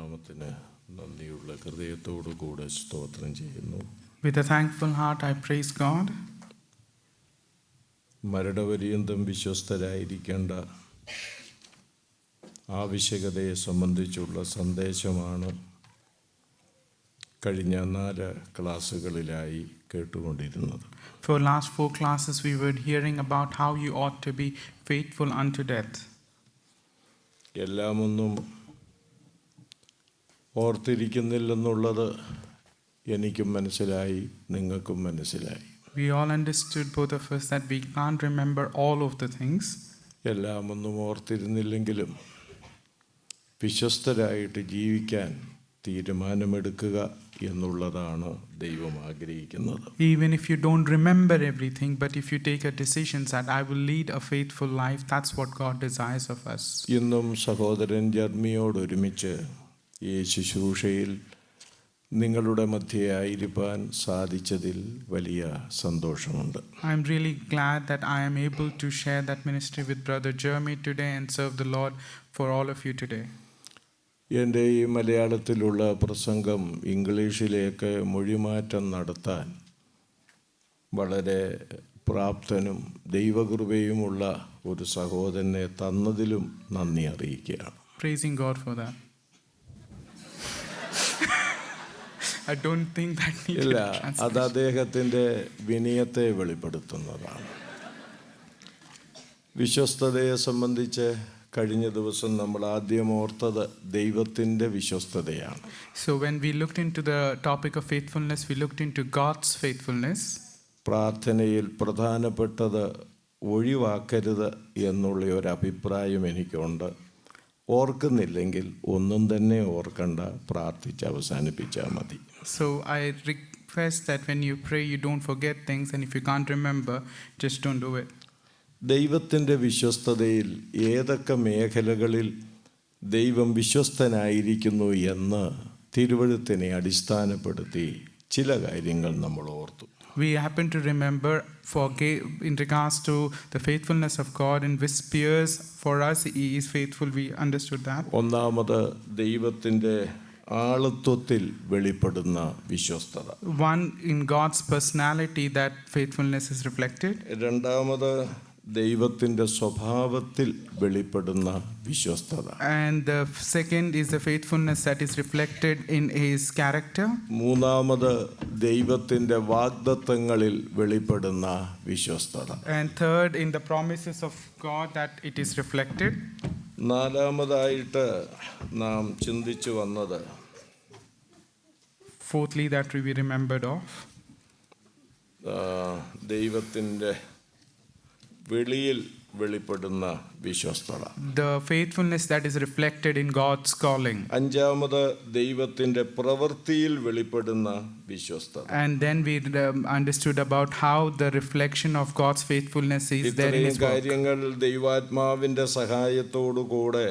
ദൈവനാമത്തിന് നന്ദിയുള്ള ഹൃദയത്തോടു കൂടെ സ്തോത്രം ചെയ്യുന്നു. With a thankful heart, I praise God. മരണപര്യന്തം വിശ്വസ്തരായിരിക്കേണ്ട ആവശ്യകതയെ സംബന്ധിച്ചുള്ള സന്ദേശമാണ് കഴിഞ്ഞ 4 ക്ലാസ്സുകളിലായി കേട്ടുകൊണ്ടിരുന്നത്. For last 4 classes, we were hearing about how you ought to be faithful unto death. എല്ലാമൊന്നും ഓർത്തിരിക്കുന്നില്ലെന്നുള്ളത് എനിക്കും മനസ്സിലായി, നിങ്ങൾക്കും മനസ്സിലായി. We all understood, both of us, that we can't remember all of the things. എല്ലാമൊന്നും ഓർത്തിരുന്നില്ലെങ്കിലും വിശ്വസ്തരായിട്ട് ജീവിക്കാൻ തീരുമാനമെടുക്കുക എന്നുള്ളതാണ് ദൈവം ആഗ്രഹിക്കുന്നത്. Even if you don't remember everything, but if you take a decision that I will lead a faithful life, that's what God desires of us. ഇന്നും സഹോദരൻ ജർമിയോട് ഒരുമിച്ച് ഈ ശുശ്രൂഷയിൽ നിങ്ങളുടെ മധ്യേ ആയിരിക്കാൻ സാധിച്ചതിൽ വലിയ സന്തോഷമുണ്ട്. I'm really glad that I am able to share that ministry with Brother Jeremy today and serve the Lord for all of you today. എൻ്റെ ഈ മലയാളത്തിലുള്ള പ്രസംഗം ഇംഗ്ലീഷിലേക്ക് മൊഴിമാറ്റം നടത്താൻ വളരെ പ്രാപ്തനും ദൈവകൃപയുമുള്ള ഒരു സഹോദരനെ തന്നതിലും നന്ദി അറിയിക്കുകയാണ്. Praising God for that. I don't think that needed ഇല്ല, translation. അത് അദ്ദേഹത്തിൻ്റെ വിനയത്തെ വെളിപ്പെടുത്തുന്നതാണ്. വിശ്വസ്തതയെ സംബന്ധിച്ച് കഴിഞ്ഞ ദിവസം നമ്മൾ ആദ്യം ഓർത്തത് ദൈവത്തിൻ്റെ വിശ്വസ്തതയാണ്. So when we looked into the topic of faithfulness, we looked into God's faithfulness. പ്രാർത്ഥനയിൽ പ്രധാനപ്പെട്ടത് ഒഴിവാക്കരുത് എന്നുള്ള ഒരു അഭിപ്രായം എനിക്കുണ്ട്. ഓർക്കുന്നില്ലെങ്കിൽ ഒന്നും തന്നെ ഓർക്കണ്ട, പ്രാർത്ഥിച്ച് അവസാനിപ്പിച്ചാൽ മതി. So I request that when you pray, you don't forget things, and if you can't remember, just don't do it. ദൈവത്തിൻ്റെ വിശ്വസ്തതയിൽ ഏതൊക്കെ മേഖലകളിൽ ദൈവം വിശ്വസ്തനായിരിക്കുന്നു എന്ന് തിരുവെഴുത്തിനെ അടിസ്ഥാനപ്പെടുത്തി ചില കാര്യങ്ങൾ നമ്മൾ ഓർത്തു. We happen to remember in regards to the faithfulness of God in which spheres for us He is faithful. We understood that. ഒന്നാമത് ദൈവത്തിൻ്റെ ആളത്വത്തിൽ വെളിപ്പെടുന്ന വിശ്വസ്തത. One, in God's personality that faithfulness is reflected. രണ്ടാമത് ദൈവത്തിൻ്റെ സ്വഭാവത്തിൽ വെളിപ്പെടുന്ന വിശ്വസ്തത. And the second is the faithfulness that is reflected in His character. മൂന്നാമത് ദൈവത്തിൻ്റെ വാഗ്ദത്തങ്ങളിൽ വെളിപ്പെടുന്ന വിശ്വസ്തത. And third, in the promises of God that it is reflected. നാലാമതായിട്ട് നാം ചിന്തിച്ചു വന്നത്, Fourthly, that we remembered of, ദൈവത്തിൻ്റെ വെളിയിൽ വെളിപ്പെടുന്ന വിശ്വസ്തത. the faithfulness that is reflected in God's calling. അഞ്ചാമത് ദൈവത്തിൻ്റെ പ്രവൃത്തിയിൽ വെളിപ്പെടുന്ന വിശ്വസ്തത. And then we understood about how the reflection of God's faithfulness is there in His work. കാര്യങ്ങൾ ദൈവാത്മാവിൻ്റെ സഹായത്തോടു കൂടെ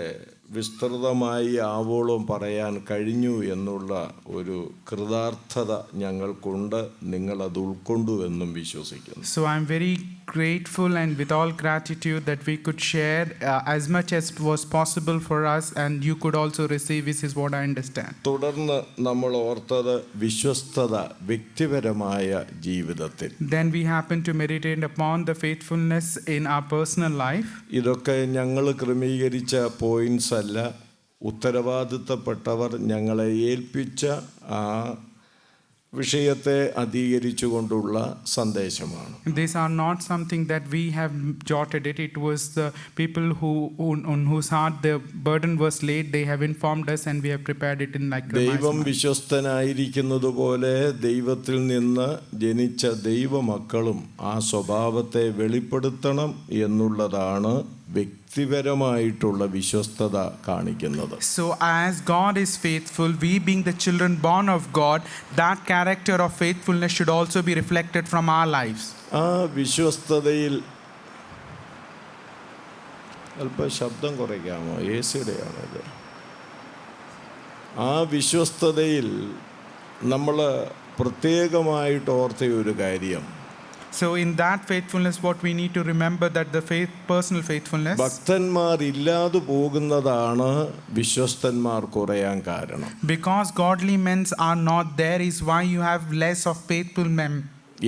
വിസ്തൃതമായി ആവോളം പറയാൻ കഴിഞ്ഞു എന്നുള്ള ഒരു കൃതാർത്ഥത ഞങ്ങൾക്കുണ്ട്. നിങ്ങളത് ഉൾക്കൊണ്ടു എന്നും വിശ്വസിക്കുന്നു. So I'm very grateful and with all gratitude that we could share as much as was possible for us, and you could also receive. This is what I understand. തുടർന്ന് നമ്മൾ ഓർത്തത് വിശ്വസ്തത വ്യക്തിപരമായ ജീവിതത്തിൽ. Then we happen to meditate upon the faithfulness in our personal life. ഇതൊക്കെ ഞങ്ങൾ ക്രമീകരിച്ച points അല്ല, ഉത്തരവാദിത്തപ്പെട്ടവർ ഞങ്ങളെ ഏൽപ്പിച്ച ആ വിഷയത്തെ അധികരിച്ചുകൊണ്ടുള്ള സന്ദേശമാണ്. These are not something that we have jotted it. It was the people on whose heart the burden was laid. They have informed us and we have prepared it in like ദൈവം വിശ്വസ്തനായിരിക്കുന്നത് പോലെ ദൈവത്തിൽ നിന്ന് ജനിച്ച ദൈവമക്കളും ആ സ്വഭാവത്തെ വെളിപ്പെടുത്തണം എന്നുള്ളതാണ് വ്യക്തിപരമായിട്ടുള്ള വിശ്വസ്തത കാണിക്കുന്നത്. So as God is faithful, we being the children born of God, that character of faithfulness should also be reflected from our lives. ആ വിശ്വസ്തതയിൽ അല്പം ശബ്ദം കുറയ്ക്കാമോ? AC-യുടെ ആണിത്. ആ വിശ്വസ്തതയിൽ നമ്മൾ പ്രത്യേകമായിട്ട് ഓർത്ത ഒരു കാര്യം, So in that faithfulness, what we need to remember that the personal faithfulness. ഭക്തന്മാർ ഇല്ലാതെ പോകുന്നതാണ് വിശ്വസ്തന്മാർ കുറയാൻ കാരണം. Because godly men are not there is why you have less of faithful men.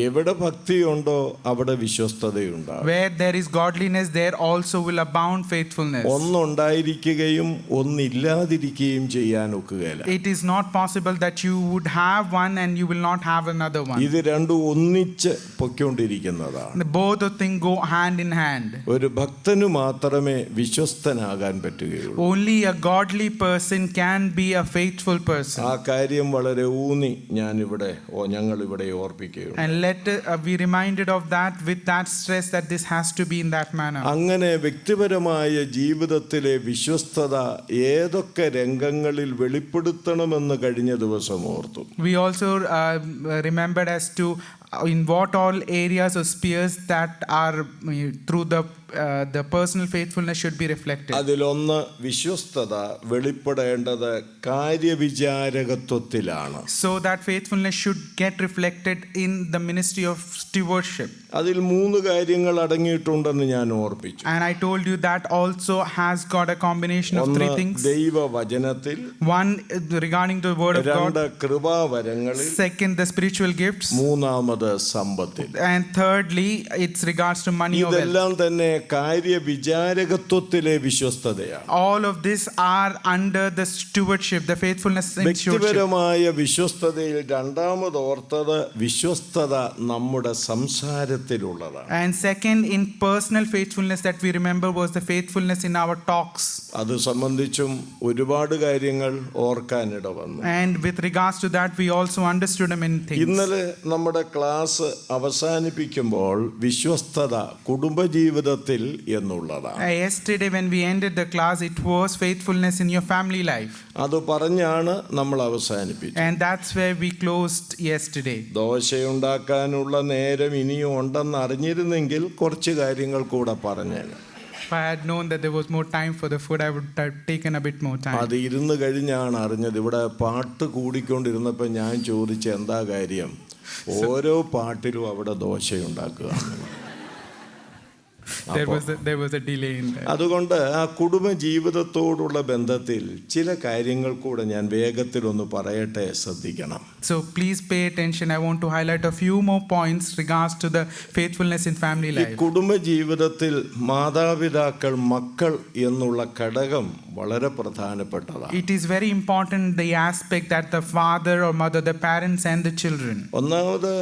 എവിടെ ഭക്തിയുണ്ടോ അവിടെ വിശ്വസ്തതയുണ്ടാകും. Where there is godliness, there also will abound faithfulness. ഒന്നുണ്ടായിരിക്കുകയും ഒന്നില്ലാതിരിക്കുകയും ചെയ്യാൻ ഒക്കുകയില്ല. It is not possible that you would have one and you will not have another one. ഇത് രണ്ടും ഒന്നിച്ച് പൊയ്ക്കൊണ്ടിരിക്കുന്നതാണ്. Both of things go hand in hand. ഒരു ഭക്തന് മാത്രമേ വിശ്വസ്തനാകാൻ പറ്റുകയുള്ളൂ. Only a godly person can be a faithful person. ആ കാര്യം വളരെ ഊന്നി ഞങ്ങൾ ഇവിടെ ഓർപ്പിക്കുകയുള്ളൂ. And let be reminded of that with that stress that this has to be in that manner. അങ്ങനെ വ്യക്തിപരമായ ജീവിതത്തിലെ വിശ്വസ്തത ഏതൊക്കെ രംഗങ്ങളിൽ വെളിപ്പെടുത്തണമെന്ന് കഴിഞ്ഞ ദിവസം ഓർത്തു. We also remembered as to in what all areas or spheres that are through the personal faithfulness should be reflected. അതിലൊന്ന് വിശ്വസ്തത വെളിപ്പെടേണ്ടത് കാര്യവിചാരകത്വത്തിലാണ്. So that faithfulness should get reflected in the ministry of stewardship. അതിൽ 3 കാര്യങ്ങൾ അടങ്ങിയിട്ടുണ്ടെന്ന് ഞാൻ ഓർപ്പിച്ചു. And I told you that also has got a combination of 3 things. ദൈവവചനത്തിൽ, one regarding the word of God, 2 കൃപാവരങ്ങളിൽ, second the spiritual gifts, മൂന്നാമത് സമ്പത്തിൽ, and thirdly it's regards to money or ഇതെല്ലാം wealth. തന്നെ കാര്യവിചാരകത്വത്തിലെ വിശ്വസ്തതയാണ്. All of this are under the stewardship, the faithfulness in stewardship. വ്യക്തിപരമായ വിശ്വസ്തതയിൽ രണ്ടാമത് ഓർത്തത് വിശ്വസ്തത നമ്മുടെ സംസാരത്തിലുള്ളതാണ്. And second, in personal faithfulness that we remember was the faithfulness in our talks. അത് സംബന്ധിച്ചും ഒരുപാട് കാര്യങ്ങൾ ഓർക്കാനിട വന്നു. And with regards to that we also understood many things. ഇന്നലെ നമ്മുടെ ക്ലാസ് അവസാനിപ്പിക്കുമ്പോൾ വിശ്വസ്തത കുടുംബജീവിതത്തിൽ എന്നുള്ളതാണ്. Yesterday when we ended the class, it was faithfulness in your family life. അത് പറഞ്ഞാണ് നമ്മൾ അവസാനിപ്പിച്ചത്. And that's where we closed yesterday. ദോശയുണ്ടാക്കാനുള്ള നേരം ഇനിയും ഉണ്ടെന്ന് അറിഞ്ഞിരുന്നെങ്കിൽ കുറച്ച് കാര്യങ്ങൾ കൂടെ പറഞ്ഞേനെ. If I had known that there was more time for the food, I would have taken a bit more time. അത് ഇരുന്ന് കഴിഞ്ഞാണ് അറിഞ്ഞത്. ഇവിടെ പാട്ട് കൂടിക്കൊണ്ടിരുന്നപ്പോൾ ഞാൻ ചോദിച്ച എന്താ കാര്യം, ഓരോ പാട്ടിലും അവിടെ ദോശയുണ്ടാക്കുക. There was a delay in that. അതുകൊണ്ട് ആ കുടുംബ ജീവിതത്തോടുള്ള ബന്ധത്തിൽ ചില കാര്യങ്ങൾ കൂടെ ഞാൻ വേഗത്തിൽ ഒന്ന് പറയട്ടെ, ശ്രദ്ധിക്കണം. So please pay attention. I want to highlight a few more points regards to the faithfulness in family ഈ life. കുടുംബ ജീവിതത്തിൽ മാതാപിതാക്കൾ, മക്കൾ എന്നുള്ള ഘടകം വളരെ പ്രധാനപ്പെട്ടതാണ്. It is very important, the aspect that the father or mother, the parents and the children. ഒന്നാമത്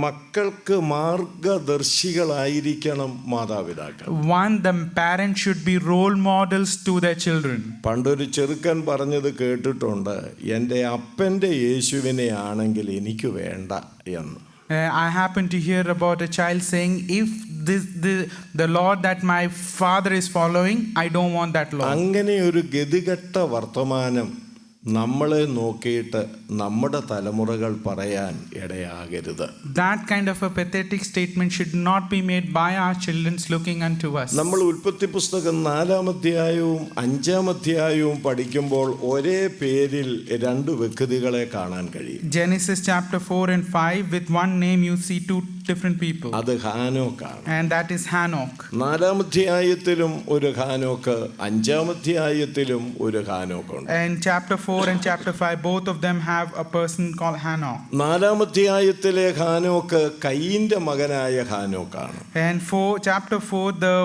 മക്കൾക്ക് മാർഗദർശികളായിരിക്കണം മാതാപിതാക്കൾ. One, the parents should be role models to their children. പണ്ടൊരു ചെറുക്കൻ പറഞ്ഞത് കേട്ടിട്ടുണ്ട്, എൻ്റെ അപ്പൻ്റെ യേശുവിനെ ആണെങ്കിൽ എനിക്ക് വേണ്ട എന്ന്. I happened to hear about a child saying, if the Lord that my father is following, I don't want that Lord. അങ്ങനെ ഒരു ഗതികെട്ട വർത്തമാനം നമ്മളെ നോക്കിയിട്ട് നമ്മുടെ തലമുറകൾ പറയാൻ ഇടയാകരുത്. That kind of a pathetic statement should not be made by our children looking unto us. നമ്മൾ ഉൽപ്പത്തി പുസ്തകം 4-ാം അധ്യായവും 5-ാം അധ്യായവും പഠിക്കുമ്പോൾ ഒരേ പേരിൽ 2 വ്യക്തികളെ കാണാൻ കഴിയും. Genesis chapter 4 and 5, with one name you see 2 different people. അത് ഹാനോക്കാണ്. And that is Hanok. 4-ാം അധ്യായത്തിലും ഒരു ഹാനോക്ക്, 5-ാം അധ്യായത്തിലും ഒരു ഹാനോക്കുണ്ട്. And chapter 4 and chapter 5, both of them have a person called Hanok. 4-ാം അധ്യായത്തിലെ ഹാനോക്ക് കയീന്റെ മകനായ ഹാനോക്കാണ്. And chapter 4, the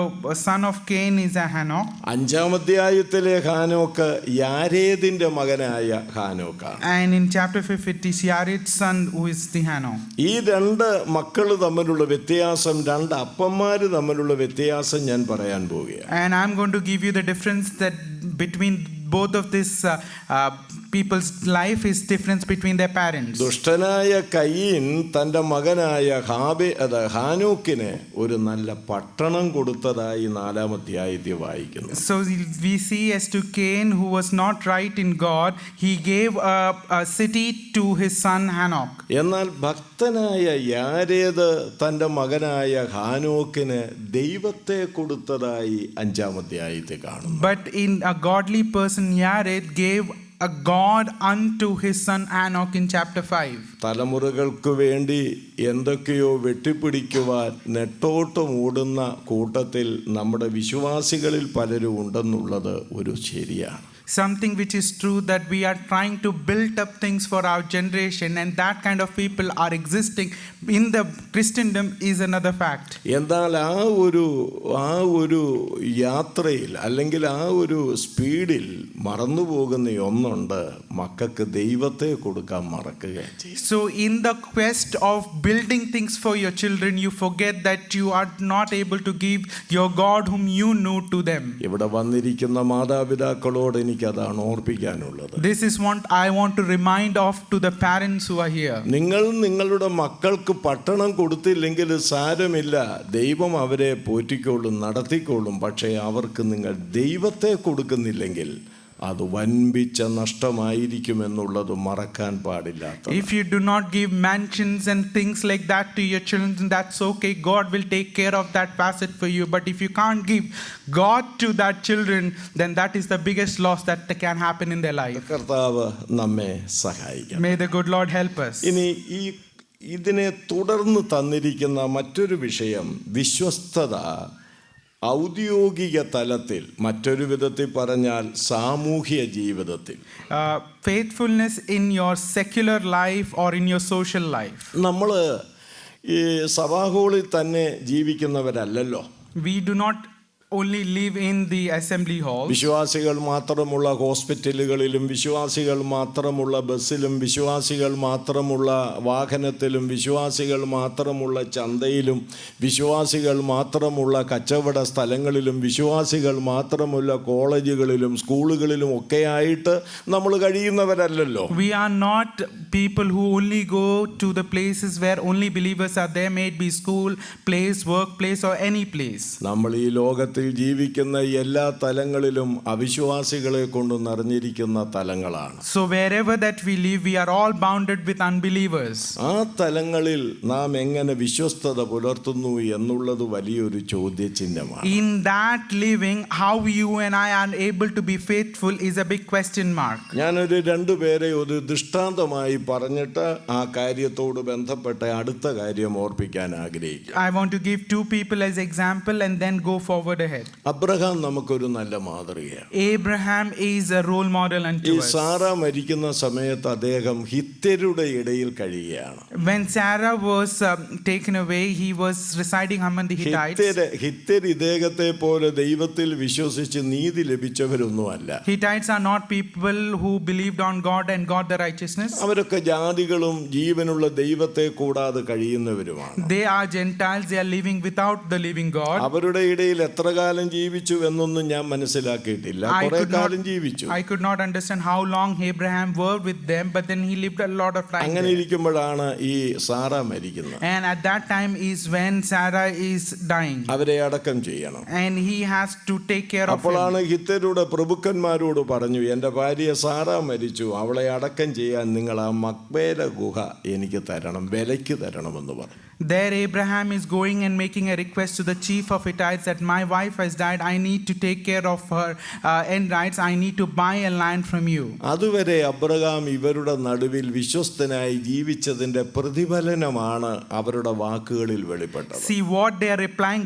son of Cain is a Hanok. 5-ാം അധ്യായത്തിലെ ഹാനോക്ക് യാരേദിന്റെ മകനായ ഹാനോക്കാണ്. And in chapter 5 it is Yared's son who is the Hanok. ഈ 2 മക്കൾ തമ്മിലുള്ള വ്യത്യാസം, 2 അപ്പന്മാര് തമ്മിലുള്ള വ്യത്യാസം ഞാൻ പറയാൻ പോവുകയാണ്. And I'm going to give you the difference that between both of this people's life is difference between their parents. ദുഷ്ടനായ കയീൻ തന്റെ മകനായ ഹാനോക്കിനെ ഒരു നല്ല പട്ടണം കൊടുത്തതായി 4-ാം അധ്യായത്തിൽ വായിക്കുന്നു. So we see as to Cain, who was not right in God, he gave a city to his son Hanok. എന്നാൽ ഭക്തനായ യാരേദ് തന്റെ മകനായ ഹാനോക്കിന് ദൈവത്തെ കൊടുത്തതായി 5-ാം അധ്യായത്തിൽ കാണുന്നു. But in a godly person, Yared gave a God unto his son Enoch in chapter 5. തലമുറകൾക്ക് വേണ്ടി എന്തൊക്കെയോ വെട്ടിപ്പിടിക്കുവാൻ നെട്ടോട്ടം ഓടുന്ന കൂട്ടത്തിൽ നമ്മുടെ വിശ്വാസികളിൽ പലരും ഉണ്ടെന്നുള്ളത് ഒരു ശരിയാണ്. Something which is true, that we are trying to build up things for our generation, and that kind of people are existing in the Christendom is another fact. എന്നാൽ ആ ഒരു യാത്രയിൽ അല്ലെങ്കിൽ ആ ഒരു സ്പീഡിൽ മറന്നു പോകുന്ന ഒന്നുണ്ട്, മക്കൾക്ക് ദൈവത്തെ കൊടുക്കാൻ മറക്കുകയും ചെയ്യും. So in the quest of building things for your children, you forget that you are not able to give your God whom you know to them. ഇവിടെ വന്നിരിക്കുന്ന മാതാപിതാക്കളോട് എനിക്കതാണ് ഓർപ്പിക്കാനുള്ളത്. This is what I want to remind of to the parents who are here. നിങ്ങൾ നിങ്ങളുടെ മക്കൾക്ക് പട്ടണം കൊടുത്തില്ലെങ്കിൽ സാരമില്ല, ദൈവം അവരെ പോറ്റിക്കോളും നടത്തിക്കോളും. പക്ഷേ അവർക്ക് നിങ്ങൾ ദൈവത്തെ കൊടുക്കുന്നില്ലെങ്കിൽ അത് വൻപിച്ച നഷ്ടമായിരിക്കുമെന്നുള്ളത് മറക്കാൻ പാടില്ലാത്ത. If you do not give mansions and things like that to your children, that's okay. God will take care of that facet for you. But if you can't give God to that children, then that is the biggest loss that can happen in their life. കർത്താവ് നമ്മെ സഹായിക്കണം. May the good Lord help us. ഇനി ഇതിനെ തുടർന്ന് തന്നിരിക്കുന്ന മറ്റൊരു വിഷയം വിശ്വസ്തത ഔദ്യോഗിക തലത്തിൽ, മറ്റൊരു വിധത്തിൽ പറഞ്ഞാൽ സാമൂഹ്യ ജീവിതത്തിൽ. Faithfulness in your secular life or in your social life. നമ്മൾ ഈ സഭാഹോളിൽ തന്നെ ജീവിക്കുന്നവരല്ലല്ലോ. We do not only live in the assembly hall. വിശ്വാസികൾ മാത്രമുള്ള ഹോസ്പിറ്റലുകളിലും വിശ്വാസികൾ മാത്രമുള്ള ബസ്സിലും വിശ്വാസികൾ മാത്രമുള്ള വാഹനത്തിലും വിശ്വാസികൾ മാത്രമുള്ള ചന്തയിലും വിശ്വാസികൾ മാത്രമുള്ള കച്ചവട സ്ഥലങ്ങളിലും വിശ്വാസികൾ മാത്രമുള്ള കോളേജുകളിലും സ്കൂളുകളിലും ഒക്കെയായിട്ട് നമ്മൾ കഴിയുന്നവരല്ലല്ലോ. We are not people who only go to the places where only believers are there, may it be school, place, workplace or any place. നമ്മൾ ഈ ലോകത്തിൽ ജീവിക്കുന്ന എല്ലാ തലങ്ങളിലും അവിശ്വാസികളെ കൊണ്ട് നിറഞ്ഞിരിക്കുന്ന തലങ്ങളാണ്. So wherever that we live, we are all bounded with unbelievers. ആ തലങ്ങളിൽ നാം എങ്ങനെ വിശ്വസ്തത പുലർത്തുന്നു എന്നുള്ളത് വലിയൊരു ചോദ്യചിഹ്നമാണ്. In that living, how you and I are able to be faithful is a big question mark. ഞാനൊരു രണ്ടുപേരെ ഒരു ദൃഷ്ടാന്തമായി പറഞ്ഞിട്ട് ആ കാര്യത്തോട് ബന്ധപ്പെട്ട അടുത്ത കാര്യം ഓർപ്പിക്കാൻ ആഗ്രഹിക്കുന്നു. I want to give two people as example and then go forward ahead. Abraham നമുക്കൊരു നല്ല മാതൃകയാണ്. Abraham is a role model unto ഈ us. സാറ മരിക്കുന്ന സമയത്ത് അദ്ദേഹം ഹിത്യരുടെ ഇടയിൽ കഴിയുകയാണ്. When Sarah was taken away, he was residing among the Hittites. ഹിത്യർ ഇദ്ദേഹത്തെ പോലെ ദൈവത്തിൽ വിശ്വസിച്ച് നീതി ലഭിച്ചവരൊന്നുമല്ല. Hittites are not people who believed on God and got the righteousness. അവരൊക്കെ ജാതികളും ജീവനുള്ള ദൈവത്തെ കൂടാതെ കഴിയുന്നവരുമാണ്. They are Gentiles. They are living without the living God. അവരുടെ ഇടയിൽ എത്ര കാലം ജീവിച്ചു എന്നൊന്നും ഞാൻ മനസ്സിലാക്കിയിട്ടില്ല. കുറെ കാലം ജീവിച്ചു. I could not understand how long Abraham worked with them, but then he lived a lot of time. അങ്ങനെ ഇരിക്കുമ്പോഴാണ് ഈ സാറ മരിക്കുന്നത്. And at that time is when Sarah is dying. അവരെ അടക്കം ചെയ്യണം. And he has to take care of അപ്പോഴാണ് him. ഹിത്യരുടെ പ്രഭുക്കന്മാരോട് പറഞ്ഞു, എൻ്റെ ഭാര്യ സാറ മരിച്ചു, അവളെ അടക്കം ചെയ്യാൻ നിങ്ങൾ ആ മക്ബേല ഗുഹ എനിക്ക് തരണം, വിലയ്ക്ക് തരണമെന്ന് പറഞ്ഞു. There Abraham is going and making a request to the chief of Hittites that my wife has died, I need to take care of her end rights, I need to buy a land from you. അതുവരെ Abraham ഇവരുടെ നടുവിൽ വിശ്വസ്തനായി ജീവിച്ചതിന്റെ പ്രതിഫലനമാണ് അവരുടെ വാക്കുകളിൽ വെളിപ്പെട്ടത്. See, what they are replying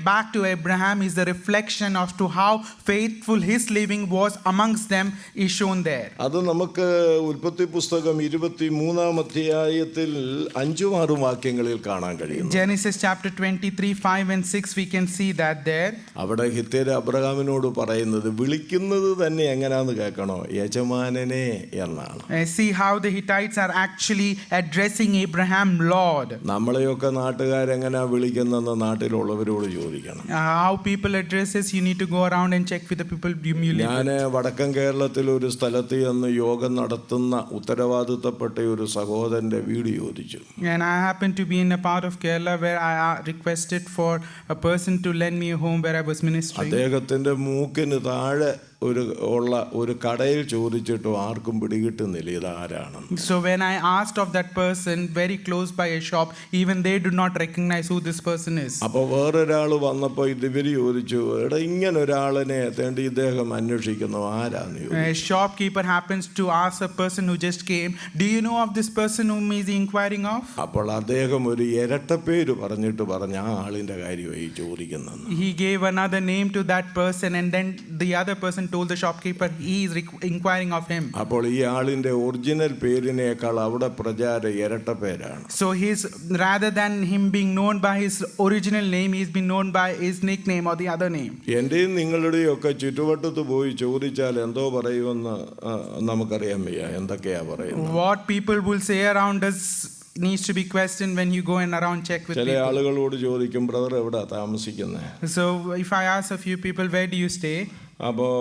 back to Abraham is the reflection of to how faithful his living was amongst them is shown there. അത് നമുക്ക് ഉൽപ്പത്തി പുസ്തകം 23-ാം അധ്യായത്തിൽ 5-6 വാക്യങ്ങളിൽ കാണാം. Genesis chapter 23, 5 and 6 we can see that there. അവിടെ ഹിത്യർ അബ്രഹാമിനോട് പറയുന്നത് വിളിക്കുന്നത് തന്നെ എങ്ങനെയാന്ന് കേൾക്കണോ, യജമാനനെ എന്നാണ്. See how the Hittites are actually addressing Abraham Lord. നമ്മളെയൊക്കെ നാട്ടുകാരെങ്ങനെയാ വിളിക്കുന്നതെന്ന് നാട്ടിലുള്ളവരോട് ചോദിക്കണം. How people addresses, you need to go around and check with the people you live with. ഞാൻ വടക്കൻ കേരളത്തിൽ ഒരു സ്ഥലത്ത് ചെന്ന് യോഗം നടത്തുന്ന ഉത്തരവാദിത്തപ്പെട്ട ഒരു സഹോദരന്റെ വീട് ചോദിച്ചു. And I happen to be in a part of Kerala where I requested for a person to lend me a home where I was ministering. അദ്ദേഹത്തിന്റെ മൂക്കിന് താഴെ ഒരു കടയിൽ ചോദിച്ചിട്ടും ആർക്കും പിടികിട്ടുന്നില്ല ഇതാരാണെന്ന്. So when I asked of that person very close by a shop, even they do not recognize who this person is. അപ്പോൾ വേറൊരാൾ വന്നപ്പോൾ ഇവർ ചോദിച്ചു, എടാ ഇങ്ങനെ ഒരാളിനെ തേണ്ടി ഇദ്ദേഹം അന്വേഷിക്കുന്നു ആരാന്ന് ചോദിച്ചു. A shopkeeper happens to ask a person who just came, do you know of this person whom he is inquiring of? അപ്പോൾ അദ്ദേഹം ഒരു ഇരട്ടപ്പേര് പറഞ്ഞിട്ട് പറഞ്ഞ ആ ആളിൻ്റെ കാര്യമായി ചോദിക്കുന്നത്. He gave another name to that person, and then the other person told the shopkeeper he is inquiring of him. അപ്പോൾ ഈ ആളിൻ്റെ ഒറിജിനൽ പേരിനേക്കാൾ അവിടെ പ്രചാരം ഇരട്ടപ്പേരാണ്. So rather than him being known by his original name, he's been known by his nickname or the other name. എൻ്റെയും നിങ്ങളുടെയും ഒക്കെ ചുറ്റുവട്ടത്ത് പോയി ചോദിച്ചാൽ എന്തോ പറയുമെന്ന് നമുക്കറിയാൻ വയ്യ. എന്തൊക്കെയാ പറയുന്നത്? What people will say around us needs to be questioned when you go and around check with ചില people. ആളുകളോട് ചോദിക്കും, ബ്രദർ എവിടാ താമസിക്കുന്നത്? So if I ask a few people, where do you stay? അപ്പോൾ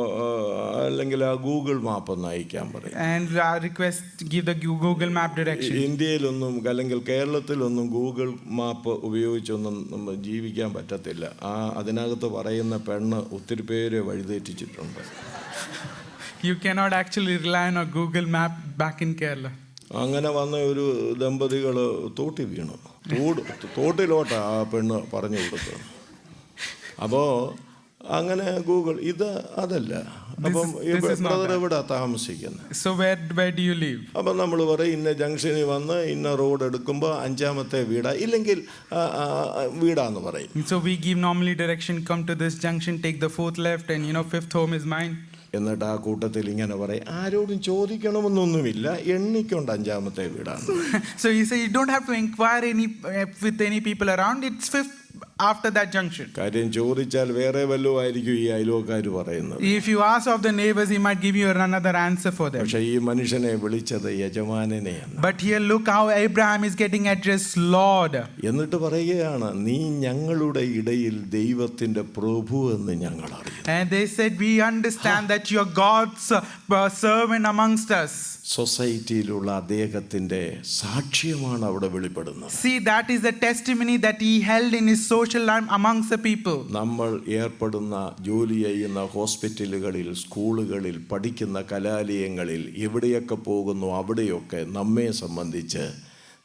അല്ലെങ്കിൽ ആ ഗൂഗിൾ മാപ്പ് ഒന്ന് അയക്കാൻ പറയും. And request give the Google map direction. ഇന്ത്യയിലൊന്നും അല്ലെങ്കിൽ കേരളത്തിലൊന്നും ഗൂഗിൾ മാപ്പ് ഉപയോഗിച്ചൊന്നും നമ്മൾ ജീവിക്കാൻ പറ്റത്തില്ല. അതിനകത്ത് പറയുന്ന പെണ്ണ് ഒത്തിരി പേര് വഴിതെറ്റിച്ചിട്ടുണ്ട്. You cannot actually rely on a Google map back in Kerala. അങ്ങനെ വന്ന ഒരു ദമ്പതികൾ തോട്ടി വീണു. തോട്ടിലോട്ടാണ് ആ പെണ്ണ് പറഞ്ഞു കൊടുത്തത്. അപ്പോൾ അങ്ങനെ ഗൂഗിൾ അതല്ല. അപ്പം ബ്രദർ എവിടെ താമസിക്കുന്നത്? So where do you live? അപ്പം നമ്മൾ പറയും ഇന്ന ജംഗ്ഷനിൽ വന്ന് ഇന്ന റോഡ് എടുക്കുമ്പോൾ 5ാമത്തെ വീടാ ഇല്ലെങ്കിൽ വീടാന്ന് പറയും. So we give normally direction, come to this junction, take the 4th left, and 5th home is mine. എന്നിട്ട് ആ കൂട്ടത്തിൽ ഇങ്ങനെ പറയും, ആരോടും ചോദിക്കണമെന്നൊന്നുമില്ല, എണ്ണിക്കൊണ്ട് 5ാമത്തെ വീടാണ്. So you say you don't have to inquire with any people around. It's 5th after that junction. കാര്യം ചോദിച്ചാൽ വേറെ വല്ലതും ആയിരിക്കും ഈ അയൽവക്കാർ പറയുന്നത്. If you ask of the neighbors, he might give you another answer for them. പക്ഷേ ഈ മനുഷ്യനെ വിളിച്ചത് യജമാനനെയാണ്. But here look how Abraham is getting addressed Lord. എന്നിട്ട് പറയുകയാണ്, നീ ഞങ്ങളുടെ ഇടയിൽ ദൈവത്തിന്റെ പ്രഭു എന്ന് ഞങ്ങൾ അറിയും. And they said, we understand that you are God's servant amongst us. സൊസൈറ്റിയിലുള്ള അദ്ദേഹത്തിന്റെ സാക്ഷ്യമാണ് അവിടെ വെളിപ്പെടുന്നത്. See, that is the testimony that he held in his social life amongst the people. നമ്മൾ ഏർപ്പെടുന്ന ജോലി ചെയ്യുന്ന ഹോസ്പിറ്റലുകളിൽ, സ്കൂളുകളിൽ, പഠിക്കുന്ന കലാലയങ്ങളിൽ എവിടെയൊക്കെ പോകുന്നു അവിടെയൊക്കെ നമ്മെ സംബന്ധിച്ച്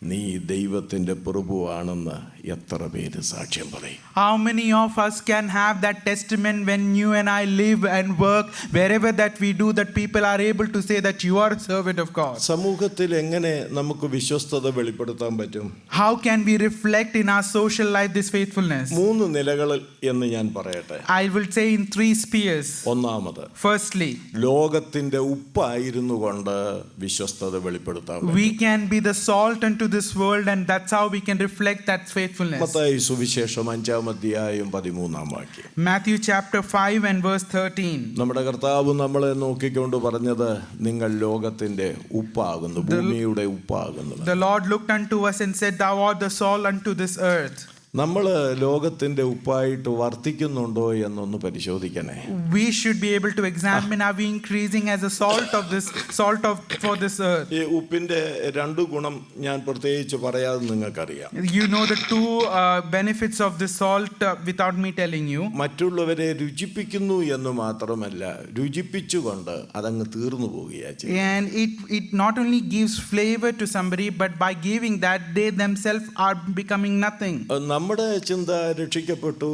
നീ ദൈവത്തിന്റെ പ്രഭുവാണെന്ന് എത്ര പേര് സാക്ഷ്യം പറയും? How many of us can have that testament when you and I live and work wherever that we do, that people are able to say that you are a servant of God? സമൂഹത്തിൽ എങ്ങനെ നമുക്ക് വിശ്വസ്തത വെളിപ്പെടുത്താൻ പറ്റും? How can we reflect in our social life this faithfulness? 3 നിലകളിൽ എന്ന് ഞാൻ പറയട്ടെ. I will say in 3 spheres. ഒന്നാമത്, Firstly, ലോകത്തിന്റെ ഉപ്പായിരുന്നു കൊണ്ട് വിശ്വസ്തത വെളിപ്പെടുത്താൻ പറ്റും. we can be the salt unto this world, and that's how we can reflect that faithfulness. Mathai സുവിശേഷം 5-ാം അധ്യായം 13-ാം വാക്യം. Matthew chapter 5 and verse 13. നമ്മുടെ കർത്താവ് നമ്മളെ നോക്കിക്കൊണ്ട് പറഞ്ഞത്, നിങ്ങൾ ലോകത്തിന്റെ ഉപ്പാകുന്നു, ഭൂമിയുടെ ഉപ്പാകുന്നു. The Lord looked unto us and said, thou art the salt unto this earth. നമ്മൾ ലോകത്തിന്റെ ഉപ്പായിട്ട് വർത്തിക്കുന്നുണ്ടോ എന്നൊന്ന് പരിശോധിക്കണേ. We should be able to examine, are we increasing as a for this earth? ഈ ഉപ്പിന്റെ 2 ഗുണം ഞാൻ പ്രത്യേകിച്ച് പറയാതെ നിങ്ങൾക്കറിയാം. You know the 2 benefits of the salt without me telling you. മറ്റുള്ളവരെ രുചിപ്പിക്കുന്നു എന്ന് മാത്രമല്ല, രുചിപ്പിച്ചുകൊണ്ട് അതങ്ങ് തീർന്നു പോവുകയാണ്. And it not only gives flavor to somebody, but by giving that, they themselves are becoming nothing. നമ്മുടെ ചിന്ത രക്ഷിക്കപ്പെട്ടു.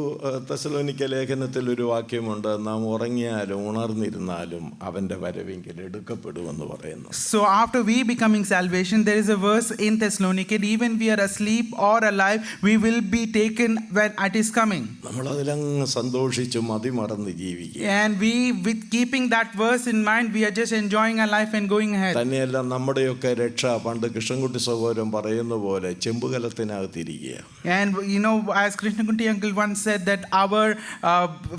തെസ്സലോനിക്ക ലേഖനത്തിൽ ഒരു വാക്യമുണ്ട്, നാം ഉറങ്ങിയാലും ഉണർന്നിരുന്നാലും അവന്റെ വരവെങ്കിൽ എടുക്കപ്പെടുമെന്ന് പറയുന്നു. So after we becoming salvation, there is a verse in Thessalonians, even we are asleep or alive, we will be taken when it is coming. നമ്മൾ അതിലങ്ങ് സന്തോഷിച്ച് മതിമറന്ന് ജീവിക്കുക. And we, with keeping that verse in mind, we are just enjoying our life and going ahead. തന്നെയല്ല, നമ്മുടെയൊക്കെ രക്ഷ പണ്ട് കൃഷ്ണൻകുട്ടി സഹോദരൻ പറയുന്ന പോലെ ചെമ്പുകലത്തിനകത്തിരിക്കുക. And as Krishnakunti uncle once said, that our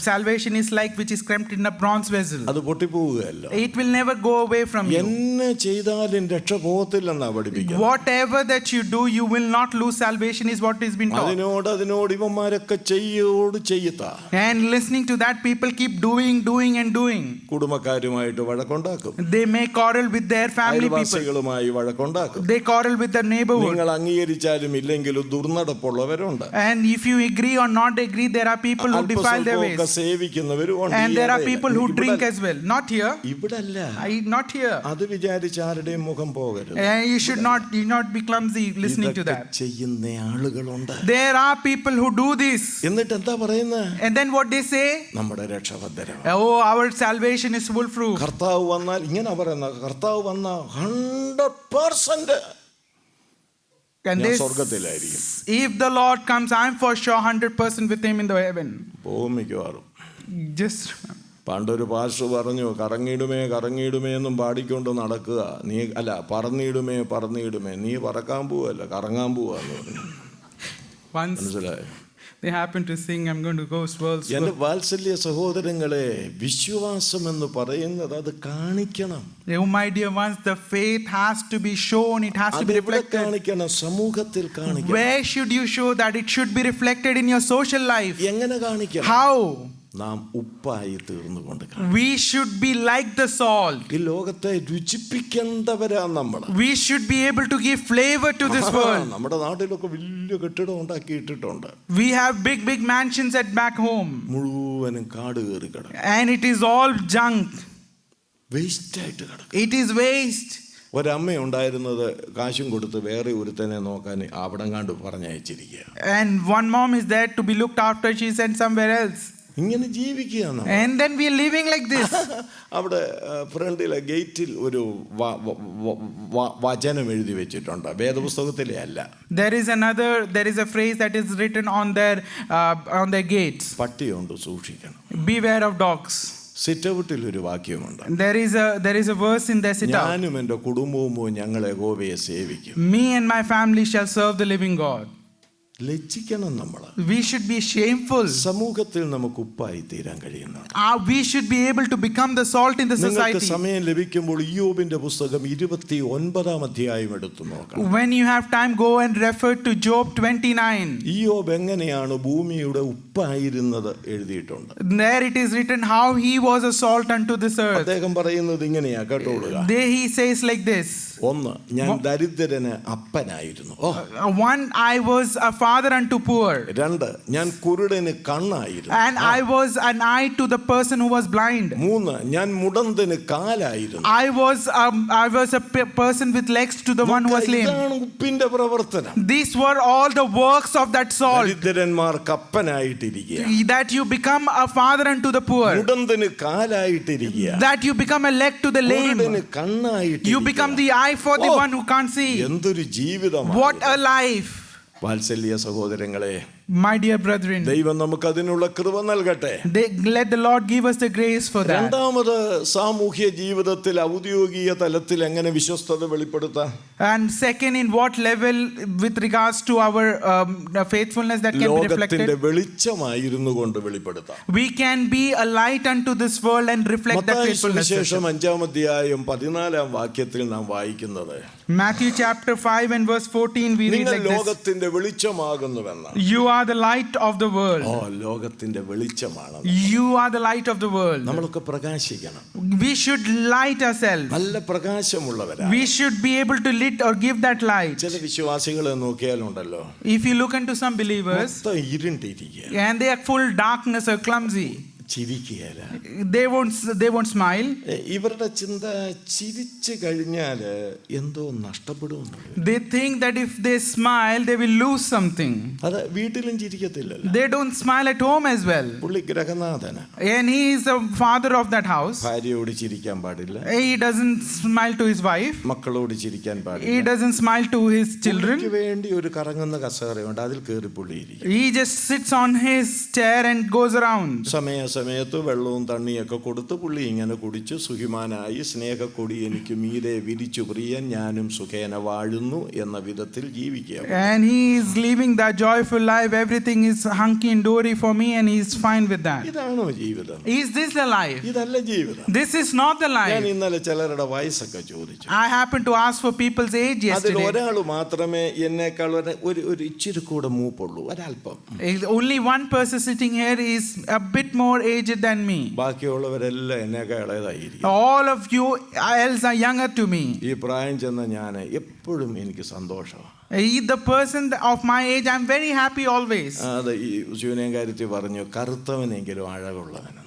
salvation is like which is cramped in a bronze vessel. അത് പൊട്ടിപ്പോവുകയല്ല. It will never go away from you. എന്നെ ചെയ്താലും രക്ഷ പോകത്തില്ലെന്നാ പഠിപ്പിക്കുന്നത്. Whatever that you do, you will not lose salvation, is what is been taught. അതിനോട് ഇവന്മാരൊക്കെ ചെയ്യത്താ. And listening to that, people keep doing and doing. കുടുംബക്കാരുമായിട്ട് വഴക്കുണ്ടാക്കും. They may quarrel with their family people. അയൽവാസികളുമായി വഴക്കുണ്ടാക്കും. They quarrel with their neighborhood. നിങ്ങൾ അംഗീകരിച്ചാലും ഇല്ലെങ്കിലും ദുർനടപ്പുള്ളവരുണ്ട്. And if you agree or not agree, there are people who defile their ways. സേവിക്കുന്നവരും ഉണ്ട്. And there are people who drink as well. Not here. ഇവിടല്ല. Not here. അത് വിചാരിച്ച് ആരുടെയും മുഖം പോകരുത്. You should not be clumsy listening to that. ചെയ്യുന്ന ആളുകളുണ്ട്. There are people who do this. എന്നിട്ട് എന്താ പറയുന്നത്? And then what they say? നമ്മുടെ രക്ഷാഭദ്രം. Oh, our salvation is foolproof. കർത്താവ് വന്നാൽ ഇങ്ങനെ പറയുന്ന, കർത്താവ് വന്ന 100% And ഞാൻ this, സ്വർഗ്ഗത്തിലായിരിക്കും. if the Lord comes, I'm for sure 100% with him in the heaven. ഭൂമിക്കുവാറും. Just പണ്ടൊരു പാസ്റ്റർ പറഞ്ഞു, കറങ്ങിയിടുമേ കറങ്ങിയിടുമേ എന്നും പാടിക്കൊണ്ട് നടക്കുക, നീ അല്ല പറന്നിടുമേ പറന്നിടുമേ, നീ പറക്കാൻ പോവല്ല കറങ്ങാൻ പോവാന്ന് പറഞ്ഞു. once മനസ്സിലായോ? they happened to sing, I'm going to go swirl. എന്റെ വാത്സല്യ സഹോദരങ്ങളെ, വിശ്വാസം എന്ന് പറയുന്നത് അത് കാണിക്കണം. Oh my dear ones, the faith has to be shown, it has to be reflected. കാണിക്കണം, സമൂഹത്തിൽ കാണിക്കണം. Where should you show that? It should be reflected in your social life. എങ്ങനെ കാണിക്കണം? How? നാം ഉപ്പായി തീർന്നുകൊണ്ട് We should be like the salt. ഈ ലോകത്തെ രുചിപ്പിക്കേണ്ടവരാ നമ്മൾ. We should be able to give flavor to this world. നമ്മുടെ നാട്ടിലൊക്കെ വലിയ കെട്ടിടം ഉണ്ടാക്കി ഇട്ടിട്ടുണ്ട്. We have big mansions at back home. മുഴുവനും കാട് കയറി കിടക്കും. And it is all junk. Waste ആയിട്ട് കിടക്കും. It is waste. ഒരമ്മ ഉണ്ടായിരുന്നത് കാശും കൊടുത്ത് വേറെ ഒരുത്തനെ നോക്കാൻ അവിടങ്ങാണ്ട് പറഞ്ഞയച്ചിരിക്കുക. And one mom is there to be looked after, she sent somewhere else. ഇങ്ങനെ ജീവിക്കുകയാണ്. And then we are living like this. അവിടെ ഫ്രണ്ടിലെ ഗേറ്റിൽ ഒരു വചനം എഴുതി വെച്ചിട്ടുണ്ട്, വേദപുസ്തകത്തിലെ അല്ല. There is a phrase that is written on their gates. പട്ടിയുണ്ട്, സൂക്ഷിക്കണം. Beware of dogs. സിറ്റൗട്ടിൽ ഒരു വാക്യമുണ്ട്. There is a verse in their sit out. ഞാനും എൻ്റെ കുടുംബവും ഞങ്ങൾ യഹോവയെ സേവിക്കും. Me and my family shall serve the living God. ലജ്ജിക്കണം നമ്മൾ. We should be shameful. സമൂഹത്തിൽ നമുക്ക് ഉപ്പായി തീരാൻ കഴിയുന്നതാണ്. We should be able to become the salt in the നിങ്ങൾക്ക് society. സമയം ലഭിക്കുമ്പോൾ ഇയ്യോബിന്റെ പുസ്തകം 29 അധ്യായം എടുത്തു നോക്കണം. When you have time, go and refer to Job 29. ഇയ്യോബ് എങ്ങനെയാണ് ഭൂമിയുടെ ഉപ്പായിരുന്നത് എഴുതിയിട്ടുണ്ട്. There it is written how he was a salt unto this earth. അദ്ദേഹം പറയുന്നത് ഇങ്ങനെയാ, കേട്ടോളുക. There he says like this. ഒന്ന്, ഞാൻ ദരിദ്രന് അപ്പനായിരുന്നു. One, I was a father unto poor. രണ്ട്, ഞാൻ കുരുടന് കണ്ണായിരുന്നു. And I was an eye to the person who was blind. മൂന്ന്, ഞാൻ മുടന്തന് കാലായിരുന്നു. I was a person with legs to the one who was lame. ഇതാണ് ഉപ്പിന്റെ പ്രവർത്തനം. These were all the works of that salt. ദരിദ്രന്മാർക്ക് അപ്പനായിട്ടിരിക്കുക. That you become a father unto the poor. മുടന്തന് കാലായിട്ടിരിക്കുക. That you become a leg to the lame. കുരുടന് കണ്ണായിട്ടിരിക്കുക. You become the eye for the one who can't see. എന്തൊരു ജീവിതമാണ്. What a life. വാത്സല്യ സഹോദരങ്ങളെ, My dear brethren, ദൈവം നമുക്ക് അതിനുള്ള കൃപ നൽകട്ടെ. let the Lord give us the grace for that. രണ്ടാമത്, സാമൂഹ്യ ജീവിതത്തിൽ ഔദ്യോഗിക തലത്തിൽ എങ്ങനെ വിശ്വസ്തത വെളിപ്പെടുത്താം? And second, in what level with regards to our faithfulness that can be reflected? ലോകത്തിന്റെ വെളിച്ചമായിരുന്നു കൊണ്ട് വെളിപ്പെടുത്താം. We can be a light unto this world and reflect that faithfulness. Mathai സുവിശേഷം 5 അധ്യായം 14 വാക്യത്തിൽ നാം വായിക്കുന്നത്, Matthew chapter 5 and verse 14 we read നിങ്ങൾ like this. ലോകത്തിന്റെ വെളിച്ചമാകുന്നുവെന്ന്. You are the light of the world. ലോകത്തിന്റെ വെളിച്ചമാണ്. You are the light of the world. നമ്മളൊക്കെ പ്രകാശിക്കണം. We should light ourselves. നല്ല പ്രകാശമുള്ളവരാണ്. We should be able to lit or give that light. ചില വിശ്വാസികളെ നോക്കിയാലുണ്ടല്ലോ, If you look into some believers മൊത്തം ഇരുണ്ടിരിക്കുക. and they are full darkness or clumsy, ചിരിക്കുകയല്ല. they won't smile. ഇവരുടെ ചിന്ത ചിരിച്ചു കഴിഞ്ഞാല് എന്തോ നഷ്ടപ്പെടുന്നു. They think that if they smile they will lose something. അത് വീട്ടിലും ചിരിക്കത്തില്ലല്ലോ. They don't smile at home as well. പുള്ളി ഗ്രഹനാഥന. And he is the father of that house. ഭാര്യയോട് ചിരിക്കാൻ പാടില്ല. He doesn't smile to his wife. മക്കളോട് ചിരിക്കാൻ He പാടില്ല. doesn't smile to his children. പുള്ളിക്ക് വേണ്ടി ഒരു കറങ്ങുന്ന കസേരയുണ്ട്, അതിൽ കയറി പുള്ളി ഇരിക്കും. He just sits on his chair and goes around. സമയത്ത് വെള്ളവും തണ്ണിയൊക്കെ കൊടുത്ത് പുള്ളി ഇങ്ങനെ കുടിച്ച് സുഖിമാനായി, സ്നേഹക്കൊടി എനിക്ക് മീതെ വിരിച്ചു പ്രിയൻ ഞാനും സുഖേന വാഴുന്നു എന്ന വിധത്തിൽ ജീവിക്കുക. And he is living that joyful life. Everything is hunky and dory for me and he is fine with that. ഇതാണോ ജീവിതം? Is this the life? ഇതല്ല ജീവിതം. This is not the ഞാൻ life. ഇന്നലെ ചിലരുടെ വയസ്സൊക്കെ ചോദിച്ചു. I happened to ask for people's age അതിൽ yesterday. ഒരാൾ മാത്രമേ എന്നേക്കാൾ ഒരു ഇച്ചിരി കൂടെ മൂപ്പുള്ളൂ, ഒരല്പം. Only one person sitting here is a bit more aged than me. ബാക്കിയുള്ളവരെല്ലാം എന്നേക്കാൾ ഇളയതായിരിക്കും. All of you else are younger to me. ഈ പ്രായം ചെന്ന ഞാൻ എപ്പോഴും എനിക്ക് സന്തോഷമാണ്. The person of my age, I'm very happy always. അത് ഈ ശൂന്യം കാര്യത്തിൽ പറഞ്ഞു, കറുത്തവനെങ്കിലും അഴകുള്ളവനെന്ന്.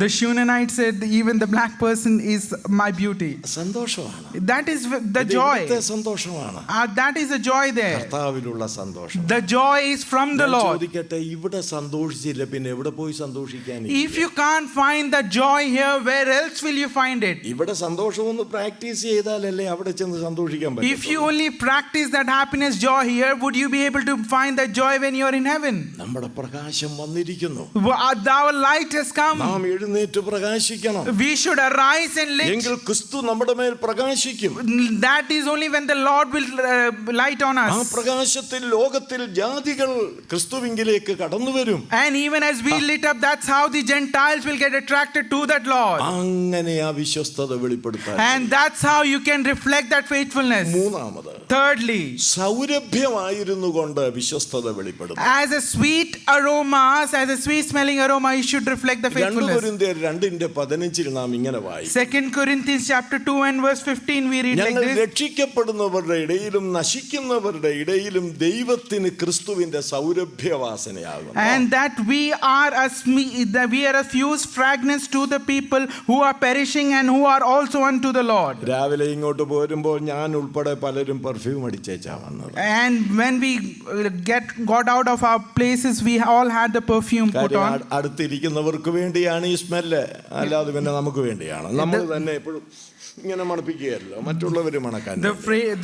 The Shunamite said, even the black person is my beauty. സന്തോഷമാണ്. That is the joy. സന്തോഷമാണ്. That is the joy there. കർത്താവിലുള്ള സന്തോഷം. The joy is from the Lord. ചോദിക്കട്ടെ, ഇവിടെ സന്തോഷിച്ചില്ല പിന്നെ എവിടെ പോയി സന്തോഷിക്കാൻ? If you can't find the joy here, where else will you find it? ഇവിടെ സന്തോഷം ഒന്ന് പ്രാക്ടീസ് ചെയ്താലല്ലേ അവിടെ ചെന്ന് സന്തോഷിക്കാൻ പറ്റും. If you only practice that happiness, joy here, would you be able to find that joy when you are in heaven? നമ്മുടെ പ്രകാശം വന്നിരിക്കുന്നു. Our light has come. നാം എഴുന്നേറ്റ് പ്രകാശിക്കണം. We should arise and light. എങ്കിൽ ക്രിസ്തു നമ്മുടെ മേൽ പ്രകാശിക്കും. That is only when the Lord will light on us. ആ പ്രകാശത്തിൽ ലോകത്തിൽ ജാതികൾ ക്രിസ്തുവിങ്കിലേക്ക് കടന്നു വരും. And even as we lit up, that's how the Gentiles will get attracted to that Lord. അങ്ങനെ ആ വിശ്വസ്തത വെളിപ്പെടുത്താൻ. And that's how you can reflect that faithfulness. മൂന്നാമത്, Thirdly, സൗരഭ്യമായിരുന്നു കൊണ്ട് വിശ്വസ്തത വെളിപ്പെടുത്തും. as a sweet aroma, as a sweet smelling aroma, you should reflect the faithfulness. 2:15 നാം ഇങ്ങനെ വായിക്കും. 2 Corinthians chapter 2 and verse 15 we read like ഞങ്ങൾ this. രക്ഷിക്കപ്പെടുന്നവരുടെ ഇടയിലും നശിക്കുന്നവരുടെ ഇടയിലും ദൈവത്തിന് ക്രിസ്തുവിന്റെ സൗരഭ്യവാസനയാകും. And that we are a fused fragrance to the people who are perishing and who are also unto the Lord. രാവിലെ ഇങ്ങോട്ട് പോരുമ്പോൾ ഞാൻ ഉൾപ്പെടെ പലരും പെർഫ്യൂം അടിച്ചേച്ചാ വന്നത്. And when we got out of our places, we all had the perfume put on. അടുത്തിരിക്കുന്നവർക്ക് വേണ്ടിയാണ് ഈ smell, അല്ലാതെ പിന്നെ നമുക്ക് വേണ്ടിയാണ്. നമ്മൾ തന്നെ എപ്പോഴും ഇങ്ങനെ മണപ്പിക്കുകയല്ലോ, മറ്റുള്ളവർ മണക്കാൻ.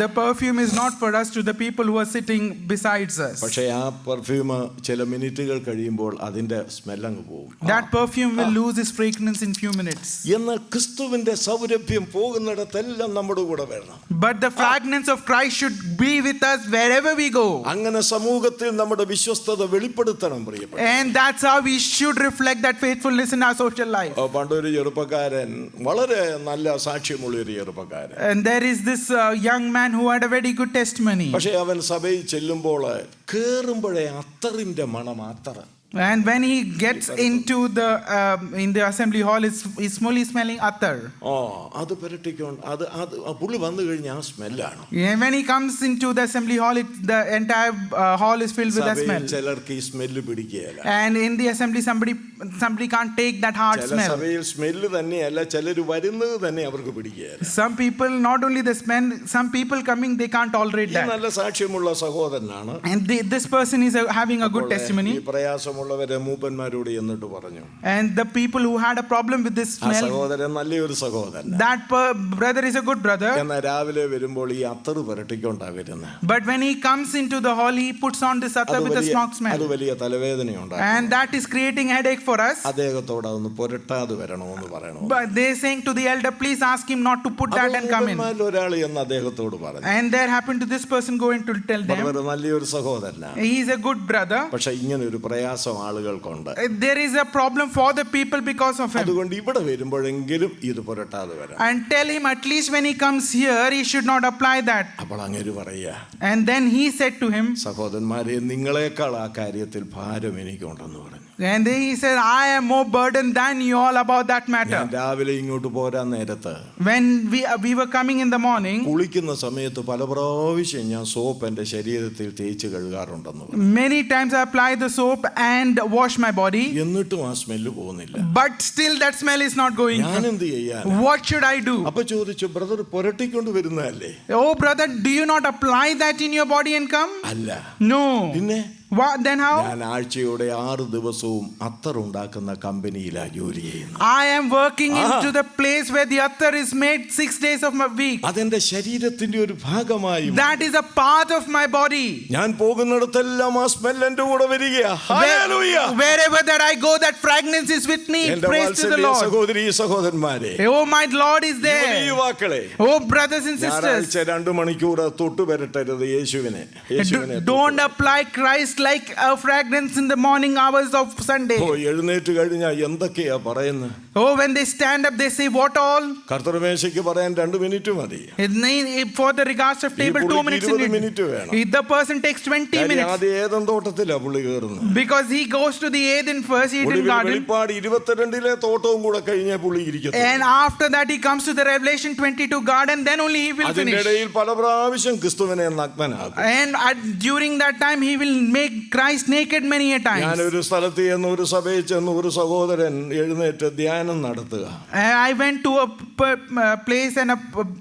The perfume is not for us, to the people who are sitting besides us. പക്ഷേ ആ പെർഫ്യൂം ചില മിനിറ്റുകൾ കഴിയുമ്പോൾ അതിന്റെ സ്മെല്ല് അങ്ങ് പോകും. That perfume will lose its fragrance in few minutes. എന്നാൽ ക്രിസ്തുവിന്റെ സൗരഭ്യം പോകുന്നിടത്തെല്ലാം നമ്മുടെ കൂടെ വരണം. But the fragrance of Christ should be with us wherever we go. അങ്ങനെ സമൂഹത്തിൽ നമ്മുടെ വിശ്വസ്തത വെളിപ്പെടുത്തണം പ്രിയപ്പെട്ട. And that's how we should reflect that faithfulness in our social life. പണ്ടൊരു ചെറുപ്പക്കാരൻ, വളരെ നല്ല സാക്ഷ്യമുള്ള ഒരു ചെറുപ്പക്കാരൻ. And there is this young man who had a very good testimony. പക്ഷേ അവൻ സഭയിൽ ചെല്ലുമ്പോൾ കേറുമ്പോഴേ അത്തറിന്റെ മണം, അത്തർ. And when he gets into the in the assembly hall, is smellly smelling attar. അത് പെരട്ടിക്കൊണ്ട് അത് പുള്ളി വന്നു കഴിഞ്ഞാൽ ആ സ്മെല്ലാണ്. When he comes into the assembly hall, the entire hall is filled with that smell. ചിലർക്ക് ഈ smell പിടിക്കുകയില്ല. And in the assembly, somebody can't take that hard smell. സഭയിൽ സ്മെല്ല് തന്നെയല്ല, ചിലർ വരുന്നത് തന്നെ അവർക്ക് പിടിക്കുകയില്ല. Some people, not only the smell, some people coming, they can't tolerate that. നല്ല സാക്ഷ്യമുള്ള സഹോദരനാണ്. And this person is having a good testimony. ഈ പ്രയാസമുള്ളവരെ മൂപ്പന്മാരോട് എന്നിട്ട് പറഞ്ഞു. And the people who had a problem with this smell, സഹോദരൻ നല്ലൊരു സഹോദരൻ, that brother is a good brother. എന്നാൽ രാവിലെ വരുമ്പോൾ ഈ അത്തറ് പുരട്ടിക്കൊണ്ടാ വരുന്നത്. But when he comes into the hall, he puts on this attar with a smoke smell. അത് വലിയ തലവേദനയുണ്ടാക്കും. And that is creating headache for us. അദ്ദേഹത്തോട് അതൊന്ന് പുരട്ടാതെ വരണമെന്ന് പറയണം. But they saying to the elder, please ask him not to put that and come in. ഒരാൾ എന്ന് അദ്ദേഹത്തോട് പറഞ്ഞു. And there happened to this person going to tell them, നല്ലൊരു സഹോദരനാണ്, he is a good brother. പക്ഷെ ഇങ്ങനെ ഒരു പ്രയാസം ആളുകൾക്കുണ്ട്. There is a problem for the people because of him. അതുകൊണ്ട് ഇവിടെ വരുമ്പോഴെങ്കിലും ഇത് പുരട്ടാതെ വരാം. And tell him at least when he comes here, he should not apply that. അപ്പോൾ അങ്ങേര് പറയാ. And then he said to him, സഹോദരന്മാരെ, നിങ്ങളെക്കാൾ ആ കാര്യത്തിൽ ഭാരം എനിക്കുണ്ടെന്ന് പറഞ്ഞു. And then he said, I am more burdened than you all about that matter. ഞാൻ രാവിലെ ഇങ്ങോട്ട് പോരാൻ നേരത്ത്, when we were coming in the morning, കുളിക്കുന്ന സമയത്ത് പല പ്രാവശ്യം ഞാൻ സോപ്പ് എന്റെ ശരീരത്തിൽ തേച്ച് കഴുകാറുണ്ടെന്ന് പറഞ്ഞു. many times I apply the soap and wash my body. എന്നിട്ടും ആ സ്മെല്ല് പോകുന്നില്ല. But still that smell is not going. ഞാൻ എന്ത് ചെയ്യാൻ? What should I do? അപ്പൊ ചോദിച്ചു, ബ്രദർ പുരട്ടിക്കൊണ്ട് വരുന്നതല്ലേ? Oh brother, do you not apply that in your body and come? അല്ല. No. പിന്നെ What then? How? ഞാൻ ആഴ്ചയോടെ 6 ദിവസവും അത്തർ ഉണ്ടാക്കുന്ന കമ്പനിയിലാണ് ജോലി ചെയ്യുന്നത്. I am working into the place where the attar is made 6 days of my week. അതെന്റെ ശരീരത്തിന്റെ ഒരു ഭാഗമായി. That is a part of my body. ഞാൻ പോകുന്നിടത്തെല്ലാം ആ സ്മെൽ എന്റെ കൂടെ വരികയാ. Hallelujah. Wherever that I go, that fragrance is with me. Praise to the Lord. സഹോദരീ സഹോദരന്മാരെ, Oh my Lord is there. യുവാക്കളെ, Oh brothers and sisters, 2 മണിക്കൂർ തൊട്ട് വരട്ടരുത് യേശുവിനെ. don't apply Christ like a fragrance in the morning hours of Sunday. എഴുന്നേറ്റ് കഴിഞ്ഞാൽ എന്തൊക്കെയാ പറയുന്നത്? Oh, when they stand up, they say, what all? കർത്തൃമേശയ്ക്ക് പറയാൻ 2 മിനിറ്റ് മതി. For the regards of table, 2 minutes in 20 it. Minute വേണം. If the person takes 20 minutes. ആദ്യം Eden തോട്ടത്തിലാ പുള്ളി കയറുന്നത്. Because he goes to the Eden first, Eden garden. വെളിപ്പാട് 22 തോട്ടവും കൂടെ കഴിഞ്ഞേ പുള്ളി ഇരിക്കുന്നു. And after that he comes to the Revelation 22 garden, then only he will finish. അതിനിടയിൽ പല പ്രാവശ്യം ക്രിസ്തുവിനെ നഗ്നനാക്കും. And during that time he will make Christ naked many a times. ഞാനൊരു സ്ഥലത്ത് ചെന്ന് ഒരു സഭയിൽ ചെന്ന് ഒരു സഹോദരൻ എഴുന്നേറ്റ് ധ്യാനം നടത്തുക. I went to a place and a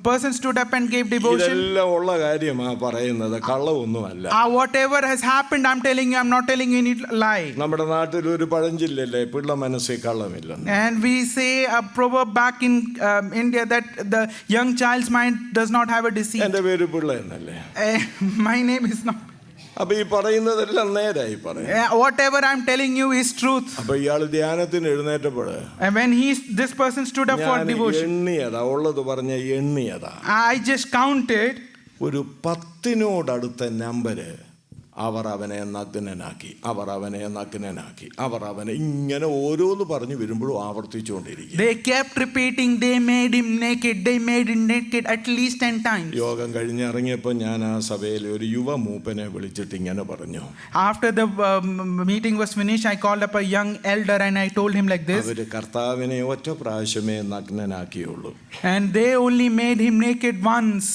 person stood up and gave devotion. ഇതെല്ലാം ഉള്ള കാര്യമാ പറയുന്നത്, കള്ളമൊന്നുമല്ല. Whatever has happened, I'm telling you, I'm not telling you any lie. നമ്മുടെ നാട്ടിൽ ഒരു പഴഞ്ചൊല്ലല്ലേ, പിള്ള മനസ്സിൽ കള്ളമില്ല. And we say a proverb back in India that the young child's mind does not have a deceit. എൻ്റെ പേര് പിള്ള എന്നല്ലേ. My name is not. അപ്പൊ ഈ പറയുന്നതെല്ലാം നേരായി പറയും. Whatever I'm telling you is truth. അപ്പൊ ഇയാൾ ധ്യാനത്തിന് എഴുന്നേറ്റപ്പോൾ And when this person stood up for devotion, എണ്ണിയതാ, ഉള്ളത് പറഞ്ഞ എണ്ണിയതാ, I just counted. ഒരു 10-നോടടുത്ത നമ്പര് അവർ അവനെ നഗ്നനാക്കി, അവർ അവനെ നഗ്നനാക്കി, അവർ അവനെ ഇങ്ങനെ ഓരോന്ന് പറഞ്ഞു വരുമ്പോഴും ആവർത്തിച്ചുകൊണ്ടിരിക്കും. They kept repeating, they made him naked, they made him naked at least 10 times. യോഗം കഴിഞ്ഞിറങ്ങിയപ്പോൾ ഞാൻ ആ സഭയിലെ ഒരു യുവ മൂപ്പനെ വിളിച്ചിട്ട് ഇങ്ങനെ പറഞ്ഞു. After the meeting was finished, I called up a young elder and I told him like this. അവര് കർത്താവിനെ ഒറ്റ പ്രാവശ്യമേ നഗ്നനാക്കിയുള്ളൂ. And they only made him naked once.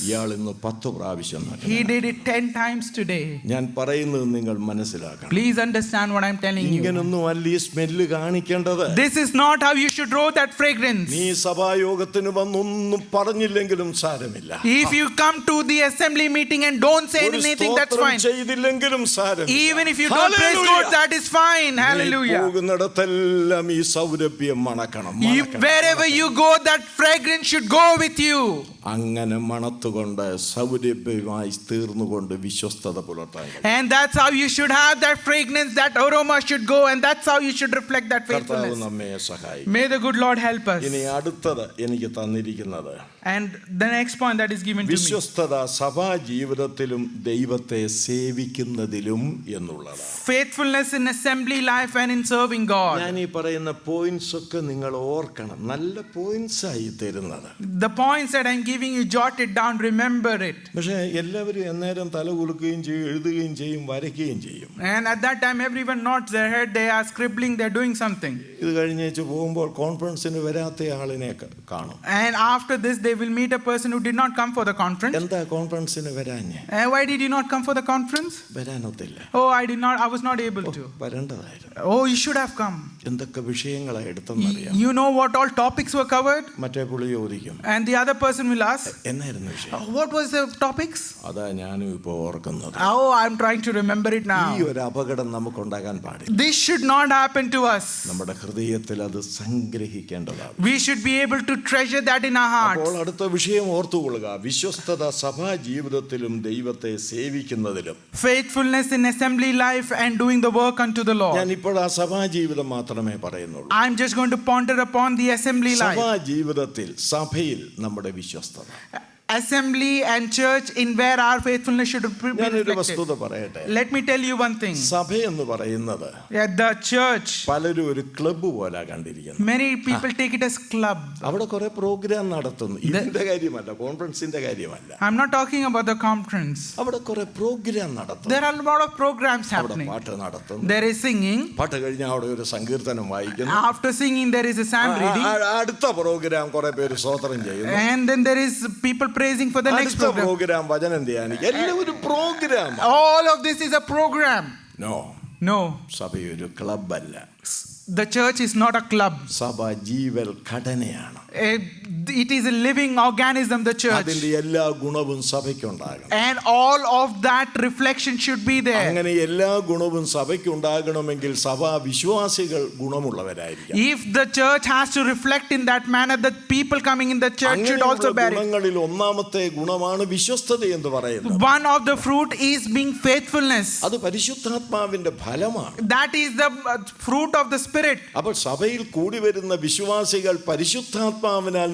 ഇയാൾ ഇന്ന് 10 പ്രാവശ്യം. He did it 10 times today. ഞാൻ പറയുന്നത് നിങ്ങൾ മനസ്സിലാക്കണം. Please understand what I'm telling you. ഇങ്ങനൊന്നും അല്ല ഈ സ്മെല്ല് കാണിക്കേണ്ടത്. This is not how you should roll that fragrance. നീ സഭായോഗത്തിന് വന്നൊന്നും പറഞ്ഞില്ലെങ്കിലും സാരമില്ല. If you come to the assembly meeting and don't say anything, that's fine. ചെയ്തില്ലെങ്കിലും സാരമില്ല. Even if you don't praise God, that is fine. Hallelujah. പോകുന്നിടത്തെല്ലാം ഈ സൗരഭ്യം മണക്കണം. Wherever you go, that fragrance should go with you. അങ്ങനെ മണത്തുകൊണ്ട് സൗരഭ്യമായി തീർന്നുകൊണ്ട് വിശ്വസ്തത പുലർത്താൻ. And that's how you should have that fragrance, that aroma should go, and that's how you should reflect that faithfulness. നമ്മെ സഹായിക്കും. May the good Lord help us. ഇനി അടുത്തത് എനിക്ക് തന്നിരിക്കുന്നത്, And the next point that is given to me, വിശ്വസ്തത സഭാ ജീവിതത്തിലും ദൈവത്തെ സേവിക്കുന്നതിലും എന്നുള്ളതാണ്. faithfulness in assembly life and in serving God. ഞാൻ ഈ പറയുന്ന പോയിന്റ്സ് ഒക്കെ നിങ്ങൾ ഓർക്കണം, നല്ല പോയിന്റ്സ് ആയി തരുന്നത്. The points that I'm giving you, jot it down, remember it. പക്ഷേ എല്ലാവരും എന്നേരം തല കുലുക്കുകയും ചെയ്യും, എഴുതുകയും ചെയ്യും, വരയ്ക്കുകയും ചെയ്യും. And at that time everyone nods their head, they are scribbling, they're doing something. ഇത് കഴിഞ്ഞേച്ച് പോകുമ്പോൾ കോൺഫറൻസിന് വരാത്ത ആളിനെ കാണും. And after this they will meet a person who did not come for the conference. എന്താ കോൺഫറൻസിന് വരാഞ്ഞേ? Why did you not come for the conference? വരാനൊത്തില്ല. Oh, I was not able to. വരേണ്ടതായിരുന്നു. Oh, you should have come. എന്തൊക്കെ വിഷയങ്ങളാണ് എടുത്തെന്നറിയാം. You know what all topics were covered? മറ്റേ പുള്ളി ചോദിക്കും. And the other person will ask, എന്നായിരുന്നു വിഷയം? what was the topics? അതാ ഞാനും ഇപ്പോൾ ഓർക്കുന്നത്. Oh, I'm trying to remember it now. ഈ ഒരു അപകടം നമുക്കുണ്ടാകാൻ പാടില്ല. This should not happen to us. നമ്മുടെ ഹൃദയത്തിൽ അത് സംഗ്രഹിക്കേണ്ടതാണ്. We should be able to treasure that in our hearts. അപ്പോൾ അടുത്ത വിഷയം ഓർത്തുകൊള്ളുക, വിശ്വസ്തത സഭാ ജീവിതത്തിലും ദൈവത്തെ സേവിക്കുന്നതിലും. Faithfulness in assembly life and doing the work unto the Lord. ഞാൻ ഇപ്പോൾ ആ സഭാ ജീവിതം മാത്രമേ പറയുന്നുള്ളൂ. I'm just going to ponder upon the assembly life. സഭാ ജീവിതത്തിൽ സഭയിൽ നമ്മുടെ വിശ്വസ്തത. Assembly and church, in where our faithfulness should be ഞാനൊരു വസ്തുത reflected. പറയട്ടെ. Let me tell you one thing. സഭ എന്ന് പറയുന്നത് The church, പലരും ഒരു ക്ലബ്ബ് പോലെ കണ്ടിരിക്കുന്നു. many people take it as club. അവിടെ കുറെ പ്രോഗ്രാം നടത്തുന്നു. ഇതിന്റെ കാര്യമല്ല, കോൺഫറൻസിന്റെ കാര്യമല്ല. I'm not talking about the conference. അവിടെ കുറെ പ്രോഗ്രാം നടത്തുന്നു. There are a lot of programs അവിടെ happening. പാട്ട് നടത്തുന്നു. There is singing. പാട്ട് കഴിഞ്ഞാൽ അവിടെ ഒരു സങ്കീർത്തനം വായിക്കുന്നു. After singing, there is a psalm reading. അടുത്ത പ്രോഗ്രാം കുറെ പേര് സ്തോത്രം ചെയ്യുന്നു. And then there is people praising for the next program. Program വചനം ധ്യാനിക്കും. എല്ലാം ഒരു program. All of this is a program. No. സഭയൊരു ക്ലബ്ബല്ല. The church is not a club. സഭ ജീവൽ ഘടനയാണ്. It is a living organism, the church. അതിന്റെ എല്ലാ ഗുണവും സഭയ്ക്കുണ്ടാകണം. And all of that reflection should be there. അങ്ങനെ എല്ലാ ഗുണവും സഭയ്ക്കുണ്ടാകണമെങ്കിൽ സഭാ വിശ്വാസികൾ ഗുണമുള്ളവരായിരിക്കണം. If the church has to reflect in that manner, the people coming in the church should also bear it. ഗുണങ്ങളിൽ ഒന്നാമത്തെ ഗുണമാണ് വിശ്വസ്തത എന്ന് പറയുന്നത്. One of the fruit is being faithfulness. അത് പരിശുദ്ധാത്മാവിന്റെ ഫലമാണ്. That is the fruit of the Spirit. അപ്പോൾ സഭയിൽ കൂടി വരുന്ന വിശ്വാസികൾ പരിശുദ്ധാത്മാവിനാൽ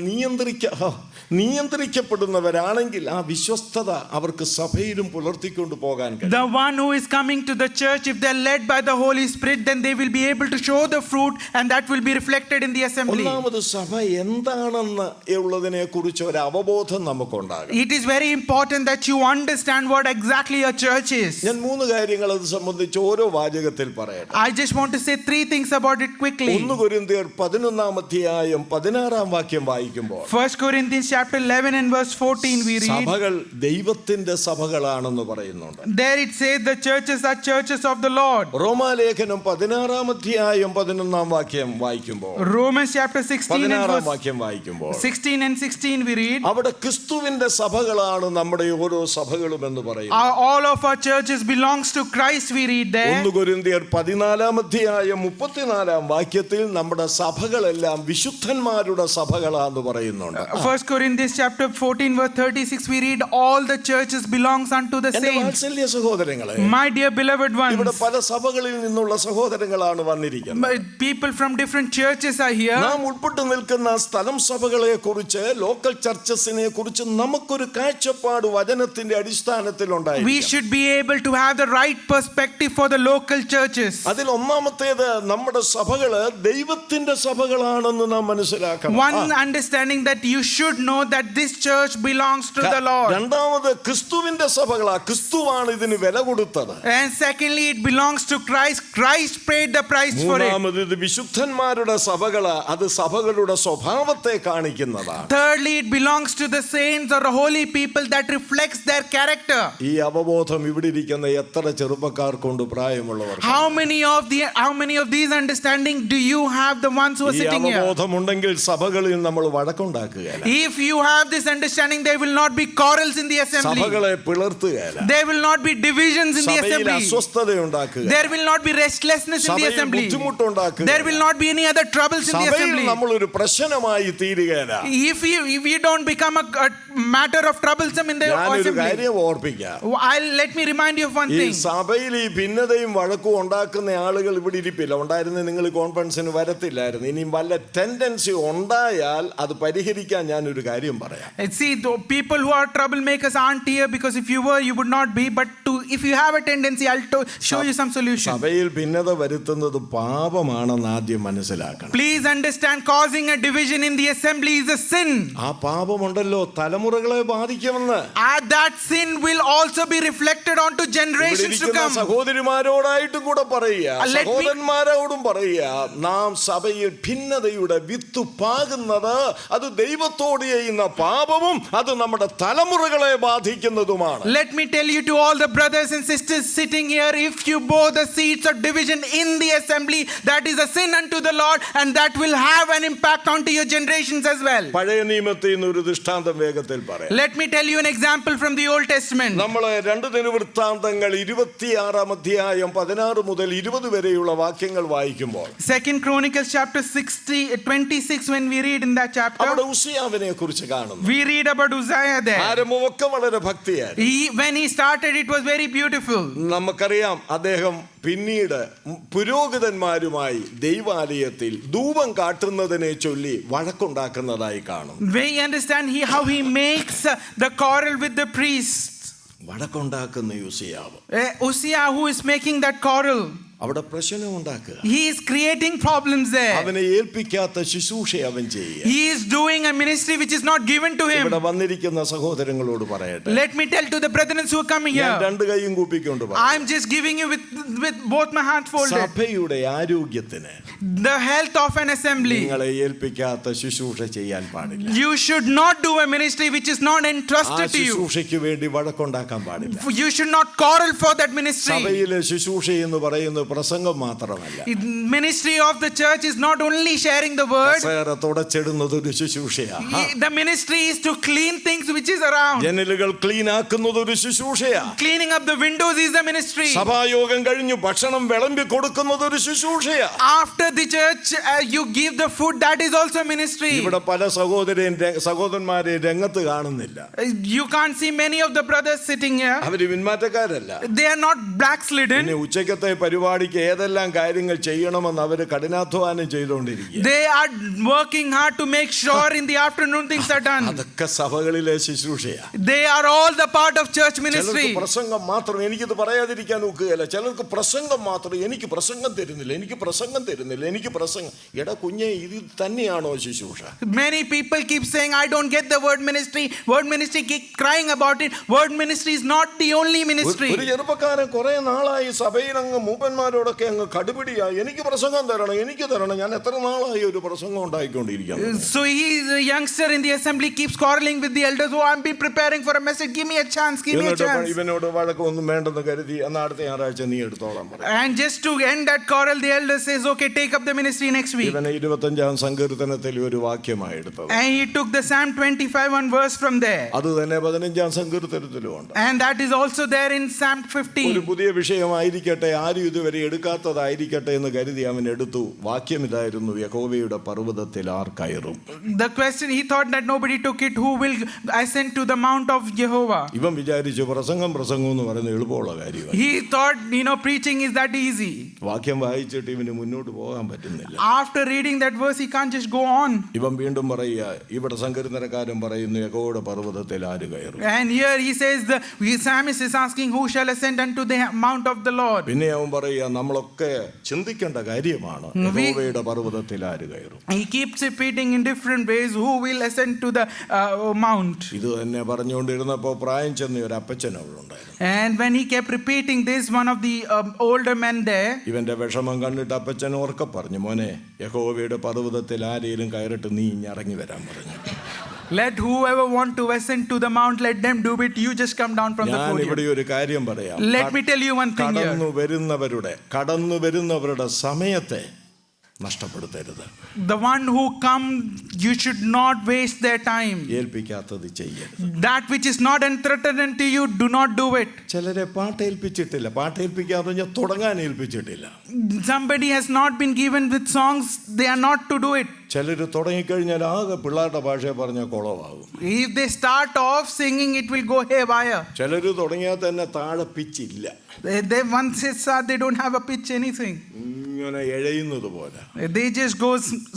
നിയന്ത്രിക്കപ്പെടുന്നവരാണെങ്കിൽ ആ വിശ്വസ്തത അവർക്ക് സഭയിലും പുലർത്തിക്കൊണ്ട് പോകാൻ കഴിയും. The one who is coming to the church, if they're led by the Holy Spirit, then they will be able to show the fruit, and that will be reflected in the assembly. ഒന്നാമത് സഭ എന്താണെന്ന് ഉള്ളതിനെ കുറിച്ച് ഒരു അവബോധം നമുക്കുണ്ടാകും. It is very important that you understand what exactly a church is. ഞാൻ 3 കാര്യങ്ങൾ അത് സംബന്ധിച്ച് ഓരോ വാചകത്തിൽ പറയട്ടെ. I just want to say 3 things about it quickly. 1 കൊരിന്ത്യർ 11-ാം അധ്യായം 16-ാം വാക്യം വായിക്കുമ്പോൾ 1 Corinthians chapter 11 and verse 14 we read. സഭകൾ ദൈവത്തിന്റെ സഭകളാണെന്ന് പറയുന്നുണ്ട്. There it says the churches are churches of the Lord. റോമാലേഖനം 16-ാം അധ്യായം 11-ാം വാക്യം വായിക്കുമ്പോൾ Romans chapter 16 and 16-ാം verse വാക്യം വായിക്കുമ്പോൾ 16 and 16 we read. അവിടെ ക്രിസ്തുവിന്റെ സഭകളാണ് നമ്മുടെ ഓരോ സഭകളും എന്ന് പറയുന്നു. All of our churches belongs to Christ we read there. 1 കൊരിന്ത്യർ 14-ാം അധ്യായം 34-ാം വാക്യത്തിൽ നമ്മുടെ സഭകളെല്ലാം വിശുദ്ധന്മാരുടെ സഭകളാണെന്ന് പറയുന്നുണ്ട്. 1 Corinthians chapter 14 verse 36 we read all the churches belongs unto the എന്റെ saints. വാത്സല്യ സഹോദരങ്ങളെ, My dear beloved ഇവിടെ ones, പല സഭകളിൽ നിന്നുള്ള സഹോദരങ്ങളാണ് വന്നിരിക്കുന്നത്. people from different churches are here. നാം ഉൾപ്പെട്ടു നിൽക്കുന്ന സ്ഥലം സഭകളെ കുറിച്ച്, ലോക്കൽ ചർച്ചസിനെ കുറിച്ച് നമുക്കൊരു കാഴ്ചപ്പാട് വചനത്തിന്റെ അടിസ്ഥാനത്തിൽ We ഉണ്ടായിരിക്കും. should be able to have the right perspective for the local churches. അതിൽ ഒന്നാമത്തേത് നമ്മുടെ സഭകള് ദൈവത്തിന്റെ സഭകളാണെന്ന് നാം മനസ്സിലാക്കണം. One understanding that you should know that this church belongs to the Lord. രണ്ടാമത് ക്രിസ്തുവിന്റെ സഭകളാ, ക്രിസ്തുവാണ് ഇതിന് വില കൊടുത്തത്. And secondly, it belongs to Christ. Christ paid the price for it. മൂന്നാമത് ഇത് വിശുദ്ധന്മാരുടെ സഭകളാ, അത് സഭകളുടെ സ്വഭാവത്തെ കാണിക്കുന്നതാണ്. Thirdly, it belongs to the saints or holy people that reflects their character. ഈ അവബോധം ഇവിടെ ഇരിക്കുന്ന എത്ര ചെറുപ്പക്കാർക്കുണ്ട്, പ്രായമുള്ളവർ? How many of these understanding do you have, the ones who are ഈ sitting here? അവബോധം ഉണ്ടെങ്കിൽ സഭകളിൽ നമ്മൾ വഴക്കുണ്ടാക്കുകയില്ല, If you have this understanding, there will not be quarrels in the assembly. സഭകളെ പിളർത്തുകയില്ല, There will not be divisions in the സഭയിൽ assembly. അസ്വസ്ഥത ഉണ്ടാക്കുക, There will not be restlessness in the സഭയിൽ assembly. ബുദ്ധിമുട്ടുണ്ടാക്കുക, There will not be any other troubles in the സഭയിൽ assembly. നമ്മൾ ഒരു പ്രശ്നമായി തീരുകയില്ല. If you don't become a matter of troublesome in the ഞാനൊരു assembly. കാര്യം ഓർപ്പിക്കാം. Let me remind you of one ഈ thing. സഭയിൽ ഈ ഭിന്നതയും വഴക്കും ഉണ്ടാക്കുന്ന ആളുകൾ ഇവിടെ ഇരിപ്പില്ല. ഉണ്ടായിരുന്ന നിങ്ങൾ കോൺഫറൻസിന് വരത്തില്ലായിരുന്നു. ഇനിയും വല്ല ടെൻഡൻസി ഉണ്ടായാൽ അത് പരിഹരിക്കാൻ ഞാനൊരു കാര്യം പറയാം. See, the people who are troublemakers aren't here because if you were, you would not be. But if you have a tendency, I'll show you some solution. സഭയിൽ ഭിന്നത വരുത്തുന്നത് പാപമാണെന്ന് ആദ്യം മനസ്സിലാക്കണം. Please understand, causing a division in the assembly is a sin. ആ പാപമുണ്ടല്ലോ തലമുറകളെ ബാധിക്കുമെന്ന്. That sin will also be reflected onto generations to come. സഹോദരിമാരോടായിട്ടും കൂടെ പറയുക, Let me- സഹോദരന്മാരോടും പറയുക, നാം സഭയിൽ ഭിന്നതയുടെ വിത്ത് പാകുന്നത് അത് ദൈവത്തോട് ചെയ്യുന്ന പാപവും അത് നമ്മുടെ തലമുറകളെ ബാധിക്കുന്നതുമാണ്. Let me tell you to all the brothers and sisters sitting here, if you bow the seeds of division in the assembly, that is a sin unto the Lord, and that will have an impact onto your generations as well. പഴയ നിയമത്തിൽ നിന്ന് ഒരു ദൃഷ്ടാന്തം വേഗത്തിൽ പറയാം. Let me tell you an example from the Old Testament. നമ്മൾ 2 ദിനവൃത്താന്തങ്ങൾ 26-ാം അധ്യായം 16 മുതൽ 20 വരെയുള്ള വാക്യങ്ങൾ വായിക്കുമ്പോൾ 2 Chronicles chapter 26 when we read in that chapter, അവിടെ ഉസിയാവിനെ കുറിച്ച് കാണുന്നു. we read about Uzziah there. ആരംഭമൊക്കെ വളരെ ഭക്തിയായിരുന്നു. When he started, it was very beautiful. നമുക്കറിയാം അദ്ദേഹം പിന്നീട് പുരോഹിതന്മാരുമായി ദൈവാലയത്തിൽ ധൂപം കാട്ടുന്നതിനെ ചൊല്ലി വഴക്കുണ്ടാക്കുന്നതായി കാണും. We understand how he makes the quarrel with the priests. വഴക്കുണ്ടാക്കുന്ന യൂസിയാവ് Uzziah, who is making that quarrel, അവിടെ പ്രശ്നം ഉണ്ടാക്കുക. he is creating problems there. അവനെ ഏൽപ്പിക്കാത്ത ശുശ്രൂഷ അവൻ ചെയ്യുക. He is doing a ministry which is not given to him. ഇവിടെ വന്നിരിക്കുന്ന സഹോദരങ്ങളോട് പറയട്ടെ, Let me tell to the brethren who are coming ഞാൻ here, 2 കൈയും കൂപ്പിക്കൊണ്ട് I പറയാം. am just giving you with both my hands folded. സഭയുടെ ആരോഗ്യത്തിന് The health of an assembly. നിങ്ങളെ ഏൽപ്പിക്കാത്ത ശുശ്രൂഷ ചെയ്യാൻ പാടില്ല. You should not do a ministry which is not ആ entrusted to you. ശുശ്രൂഷയ്ക്ക് വേണ്ടി വഴക്കുണ്ടാക്കാൻ പാടില്ല. You should not quarrel for that ministry. സഭയിലെ ശുശ്രൂഷ എന്ന് പറയുന്നത് പ്രസംഗം മാത്രമല്ല. Ministry of the church is not only sharing the word. കസേര തുടച്ചിടുന്നത് ഒരു ശുശ്രൂഷയാണ്. The ministry is to clean things which is around. ജനലുകൾ ക്ലീൻ ആക്കുന്നത് ഒരു ശുശ്രൂഷയാണ്. Cleaning up the windows is a ministry. സഭായോഗം കഴിഞ്ഞു ഭക്ഷണം വിളമ്പി കൊടുക്കുന്നത് ഒരു ശുശ്രൂഷയാണ്. After the church, you give the food, that is also ministry. ഇവിടെ പല സഹോദരന്മാരെ രംഗത്ത് കാണുന്നില്ല. You can't see many of the brothers sitting here. അവര് പിന്മാറ്റക്കാരല്ല. They are not backslidden. പിന്നെ ഉച്ചക്കത്തെ പരിപാടി പരിപാടിക്ക് ഏതെല്ലാം കാര്യങ്ങൾ ചെയ്യണമെന്ന് അവർ കഠിനാധ്വാനം ചെയ്തുകൊണ്ടിരിക്കുക. They are working hard to make sure in the afternoon things are done. അതൊക്കെ സഭകളിലെ ശുശ്രൂഷയാ. They are all the part of church ministry. ചിലർക്ക് പ്രസംഗം മാത്രം, എനിക്കിത് പറയാതിരിക്കാൻ ഒക്കുകയില്ല. ചിലർക്ക് പ്രസംഗം മാത്രം, എനിക്ക് പ്രസംഗം തരുന്നില്ല, എനിക്ക് പ്രസംഗം തരുന്നില്ല, എനിക്ക് പ്രസംഗം. എടാ കുഞ്ഞെ, ഇത് തന്നെയാണോ ശുശ്രൂഷ? Many people keep saying, I don't get the word ministry. Word ministry, keep crying about it. Word ministry is not the only ministry. ഒരു ചെറുപ്പക്കാരൻ കുറെ നാളായി സഭയിൽ അങ്ങ് മൂപ്പന്മാരോടൊക്കെ അങ്ങ് കടുപിടിയായി, എനിക്ക് പ്രസംഗം തരണം, എനിക്ക് തരണം. ഞാൻ എത്ര നാളായി ഒരു പ്രസംഗം ഉണ്ടായിക്കൊണ്ടിരിക്കുകയാണ്. So he is a youngster in the assembly, keeps quarreling with the elders. Oh, I've been preparing for a message. Give me a chance. Give me a chance. ഇവനോട് വഴക്കൊന്നും വേണ്ടെന്ന് കരുതി എന്നാ അടുത്ത ഞായറാഴ്ച നീ എടുത്തോളാം. And just to end that quarrel, the elder says, okay, take up the ministry next week. ഇവനെ 25-ാം സങ്കീർത്തനത്തിൽ ഒരു വാക്യമായി എടുത്തത്. And he took the Psalm 25 one verse from there. അത് തന്നെ 15-ാം സങ്കീർത്തനത്തിലും ഉണ്ട്. And that is also there in Psalm 15. ഒരു പുതിയ വിഷയമായിരിക്കട്ടെ, ആരും ഇതുവരെ എടുക്കാത്തതായിരിക്കട്ടെ എന്ന് കരുതി അവൻ എടുത്തു. വാക്യം ഇതായിരുന്നു, യഹോവയുടെ പർവ്വതത്തിൽ ആർ കയറും? The question, he thought that nobody took it. Who will ascend to the mount of Jehovah? ഇവൻ വിചാരിച്ചു പ്രസംഗം എന്ന് പറയുന്നത് എളുപ്പമുള്ള കാര്യമാണ്. He thought, preaching is that easy. വാക്യം വായിച്ചിട്ട് ഇവന് മുന്നോട്ട് പോകാൻ പറ്റുന്നില്ല. After reading that verse, he can't just go on. ഇവൻ വീണ്ടും പറയുക, ഇവിടെ സങ്കീർത്തനക്കാരൻ പറയുന്നു, യഹോവയുടെ പർവ്വതത്തിൽ ആര് കയറും? And here he says, the psalmist is asking, who shall ascend unto the mount of the Lord? പിന്നെ അവൻ പറയുക, നമ്മളൊക്കെ ചിന്തിക്കേണ്ട കാര്യമാണ്, യഹോവയുടെ പർവ്വതത്തിൽ ആര് കയറും? He keeps repeating in different ways, who will ascend to the mount? ഇത് തന്നെ പറഞ്ഞുകൊണ്ടിരുന്നപ്പോൾ പ്രായം ചെന്ന ഒരു അപ്പച്ചൻ അവിടെ ഉണ്ടായിരുന്നു. And when he kept repeating this, one of the older men there, ഇവന്റെ വിഷമം കണ്ടിട്ട് അപ്പച്ചൻ ഓർക്കെ പറഞ്ഞു, മോനെ, യഹോവയുടെ പർവ്വതത്തിൽ ആരെയും കയറിട്ട് നീ ഇറങ്ങി വരാൻ പറഞ്ഞു. let whoever want to ascend to the mount, let them do it. You just come down from the ഞാൻ ഇവിടെ podium. ഒരു കാര്യം പറയാം. Let me tell you one thing here. കടന്നു വരുന്നവരുടെ സമയത്തെ നഷ്ടപ്പെടുത്തരുത്. The one who come, you should not waste their time. ഏൽപ്പിക്കാത്തത് ചെയ്യരുത്. That which is not entrusted unto you, do not do it. ചിലരെ പാട്ടേൽപ്പിച്ചിട്ടില്ല, പാട്ടേൽപ്പിക്കാതെ ഞാൻ തുടങ്ങാൻ ഏൽപ്പിച്ചിട്ടില്ല. Somebody has not been given with songs, they are not to do it. ചിലർ തുടങ്ങിക്കഴിഞ്ഞാൽ ആകെ പിള്ളേരുടെ ഭാഷ പറഞ്ഞ കുളമാകും. If they start off singing, it will go haywire. ചിലർ തുടങ്ങിയാൽ തന്നെ താഴെ പിച്ചില്ല. They once it start, they don't have a pitch anything. ഇങ്ങനെ എഴയുന്നത് പോലെ. They just go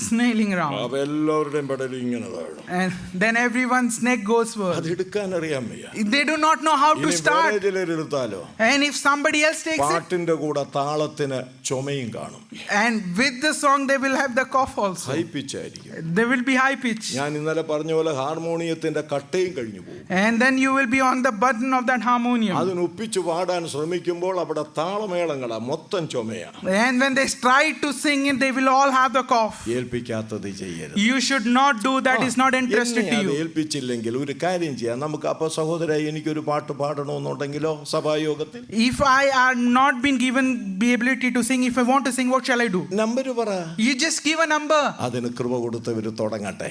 snailing around. അപ്പൊ എല്ലാവരുടെയും പെടലും ഇങ്ങനെ താഴും. And then everyone's neck goes അത് forward. എടുക്കാൻ അറിയാൻ വയ്യ. They do not know how to start. ചിലരെടുത്താലോ And if somebody else takes it, പാട്ടിന്റെ കൂടെ താളത്തിന് ചുമയും കാണും. and with the song they will have the cough also. High pitch ആയിരിക്കും. They will be high pitch. ഞാൻ ഇന്നലെ പറഞ്ഞ പോലെ ഹാർമോണിയത്തിന്റെ കട്ടയും കഴിഞ്ഞു പോകും. And then you will be on the button of that harmonium. അതിന് ഒപ്പിച്ചു പാടാൻ ശ്രമിക്കുമ്പോൾ അവിടെ താളമേളങ്ങളാ, മൊത്തം ചുമയാ. And when they try to sing it, they will all have the cough. ഏൽപ്പിക്കാത്തത് ചെയ്യരുത്. You should not do that. Is not interested to you. ഏൽപ്പിച്ചില്ലെങ്കിൽ ഒരു കാര്യം ചെയ്യാം നമുക്ക്. അപ്പൊ സഹോദര, എനിക്കൊരു പാട്ട് പാടണമെന്നുണ്ടെങ്കിലോ സഭായോഗത്തിൽ, if I are not been given the ability to sing, if I want to sing, what shall I do? Number പറ. You just give a number. അതിന് കൃപ കൊടുത്തവര് തുടങ്ങട്ടെ.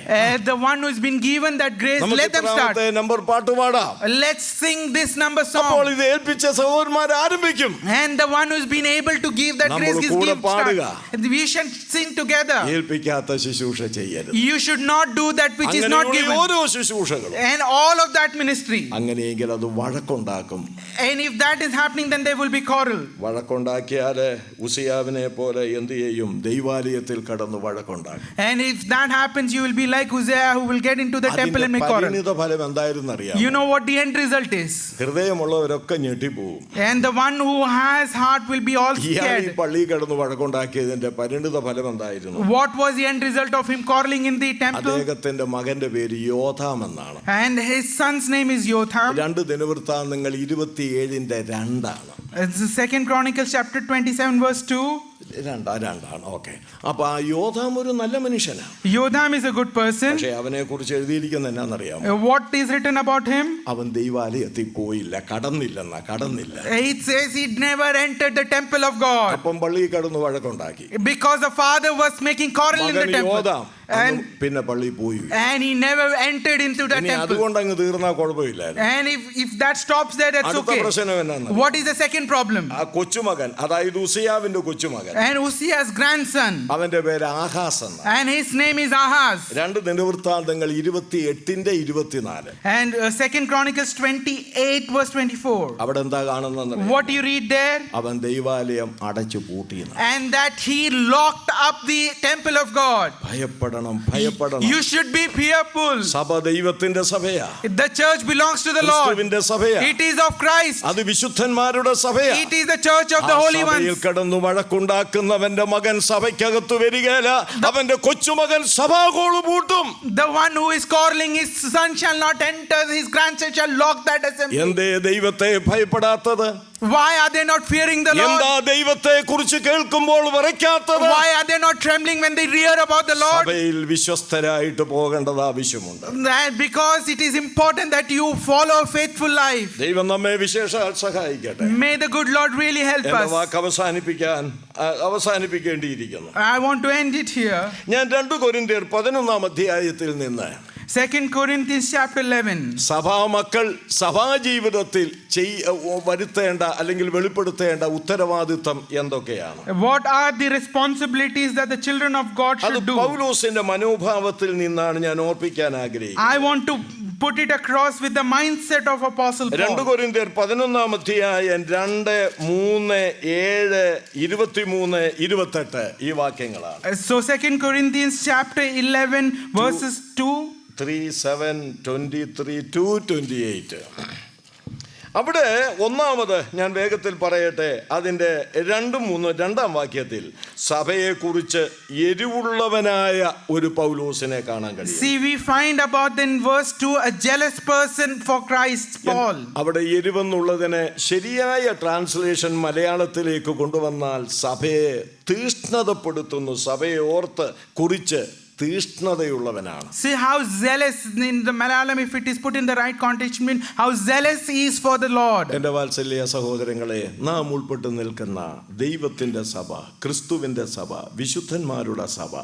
The one who has been given that grace, let them start. Number പാട്ട് പാടാം. Let's sing this number song. അപ്പോൾ ഇത് ഏൽപ്പിച്ച സഹോദരന്മാർ ആരംഭിക്കും. And the one who has been able to give that grace is give start. We should sing together. ഏൽപ്പിക്കാത്ത ശുശ്രൂഷ ചെയ്യരുത്. You should not do that which is not given. ഓരോ ശുശ്രൂഷകളും And all of that ministry. അങ്ങനെയെങ്കിൽ അത് വഴക്കുണ്ടാക്കും. And if that is happening, then there will be quarrel. വഴക്കുണ്ടാക്കിയാല് ഉസിയാവിനെ പോലെ എന്ത് ചെയ്യും? ദൈവാലയത്തിൽ കടന്ന് വഴക്കുണ്ടാക്കും. And if that happens, you will be like Hosea, who will get into the temple and make quarrel. പരിണിത ഫലം എന്തായിരുന്നു അറിയാം? You know what the end result is. ഹൃദയമുള്ളവരൊക്കെ ഞെട്ടിപ്പോവും. And the one who has heart will be all scared. ഈ പള്ളി കടന്ന് വഴക്കുണ്ടാക്കിയതിന്റെ പരിണിത ഫലം എന്തായിരുന്നു? What was the end result of him quarreling in the temple? അദ്ദേഹത്തിന്റെ മകന്റെ പേര് യോഥാം എന്നാണ്. And his son's name is Jotham. 2 ദിനവൃത്താന്തങ്ങൾ 27:2 It's the 2 Chronicles chapter 27 verse 2. രണ്ടാണ്. ഓക്കെ. അപ്പൊ ആ യോഥാം ഒരു നല്ല മനുഷ്യനാണ്. Jotham is a good person. പക്ഷെ അവനെ കുറിച്ച് എഴുതിയിരിക്കുന്നത് എന്നാന്നറിയാമോ? What is written about him? അവൻ ദൈവാലയത്തിൽ പോയില്ല, കടന്നില്ല. It says he never entered the temple of God. അപ്പം പള്ളിയിൽ കടന്ന് വഴക്കുണ്ടാക്കി. Because the father was making quarrel in the temple. പിന്നെ പള്ളി പോയി. And he never entered into that ഇനി temple. അതുകൊണ്ട് അങ്ങ് തീർന്നാ കുഴപ്പമില്ലായിരുന്നു. And if that stops there, that's അടുത്ത okay. പ്രശ്നം എന്നാണ്? What is the second problem? ആ കൊച്ചുമകൻ, അതായത് ഉസിയാവിന്റെ കൊച്ചുമകൻ, And Uzziah's grandson, അവന്റെ പേര് ആഹാസ് എന്ന. and his name is Ahaz. 2 ദിനവൃത്താന്തങ്ങൾ 28:24. And 2 Chronicles 28 verse 24. അവിടെ എന്താ കാണുന്നത്? What do you read there? അവൻ ദൈവാലയം അടച്ചു പൂട്ടിയെന്ന്. And that he locked up the temple of God. ഭയപ്പെടണം, ഭയപ്പെടണം. You should be fearful. സഭ ദൈവത്തിന്റെ സഭയാ. The church belongs to the Lord. ക്രിസ്തുവിന്റെ സഭയാ. It is of Christ. അത് വിശുദ്ധന്മാരുടെ സഭയാ. It is the church of the holy ones. സഭയിൽ കിടന്നു വഴക്കുണ്ടാക്കുന്നവന്റെ മകൻ സഭയ്ക്കകത്ത് വരികയില്ല. അവന്റെ കൊച്ചുമകൻ സഭാകോള് പൂട്ടും. The one who is quarreling, his son shall not enter, his grandson shall lock that assembly. എന്തേ ദൈവത്തെ ഭയപ്പെടാത്തത്? Why are they not fearing the Lord? എന്താ ദൈവത്തെ കുറിച്ച് കേൾക്കുമ്പോൾ വിറയ്ക്കാത്തത്? Why are they not trembling when they hear about the Lord? സഭയിൽ വിശ്വസ്തരായിട്ട് പോകേണ്ടത് ആവശ്യമുണ്ട്. Because it is important that you follow a faithful life. ദൈവം നമ്മെ വിശേഷാൽ സഹായിക്കട്ടെ. May the good Lord really help എന്റെ us. Walk അവസാനിപ്പിക്കേണ്ടിയിരിക്കുന്നു. I want to end it here. ഞാൻ 2 കൊരിന്ത്യർ 11 അധ്യായത്തിൽ നിന്ന് 2 Corinthians chapter 11. സഭാമക്കൾ സഭാജീവിതത്തിൽ വരുത്തേണ്ട അല്ലെങ്കിൽ വെളിപ്പെടുത്തേണ്ട ഉത്തരവാദിത്വം എന്തൊക്കെയാണ്? What are the responsibilities that the children of God should do? പൗലോസിന്റെ മനോഭാവത്തിൽ നിന്നാണ് ഞാൻ ഓർപ്പിക്കാൻ ആഗ്രഹിക്കുന്നത്. I want to put it across with the mindset of Apostle Paul. 2 കൊരിന്ത്യർ 11 അധ്യായം 2, 3, 7, 23, 28 ഈ വാക്യങ്ങളാണ്. So 2 Corinthians chapter 11 verses 2, 3, 7, 23 to 28. അവിടെ ഒന്നാമത് ഞാൻ വേഗത്തിൽ പറയട്ടെ, അതിൻ്റെ 2-3 വാക്യത്തിൽ സഭയെക്കുറിച്ച് എരിവുള്ളവനായ ഒരു പൗലോസിനെ കാണാൻ കഴിയും. See, we find about in verse 2 a jealous person for Christ, Paul. അവിടെ എരിവെന്നുള്ളതിനെ ശരിയായ ട്രാൻസ്ലേഷൻ മലയാളത്തിലേക്ക് കൊണ്ടുവന്നാൽ സഭയെ തീഷ്ണതപ്പെടുത്തുന്നു, സഭയെ ഓർത്ത് കുറിച്ച് തീഷ്ണതയുള്ളവനാണ്. See how zealous in the Malayalam, if it is put in the right context, mean how zealous he is for the Lord. എൻ്റെ വാത്സല്യ സഹോദരങ്ങളെ, നാം ഉൾപ്പെട്ട് നിൽക്കുന്ന ദൈവത്തിൻ്റെ സഭ, ക്രിസ്തുവിൻ്റെ സഭ, വിശുദ്ധന്മാരുടെ സഭ,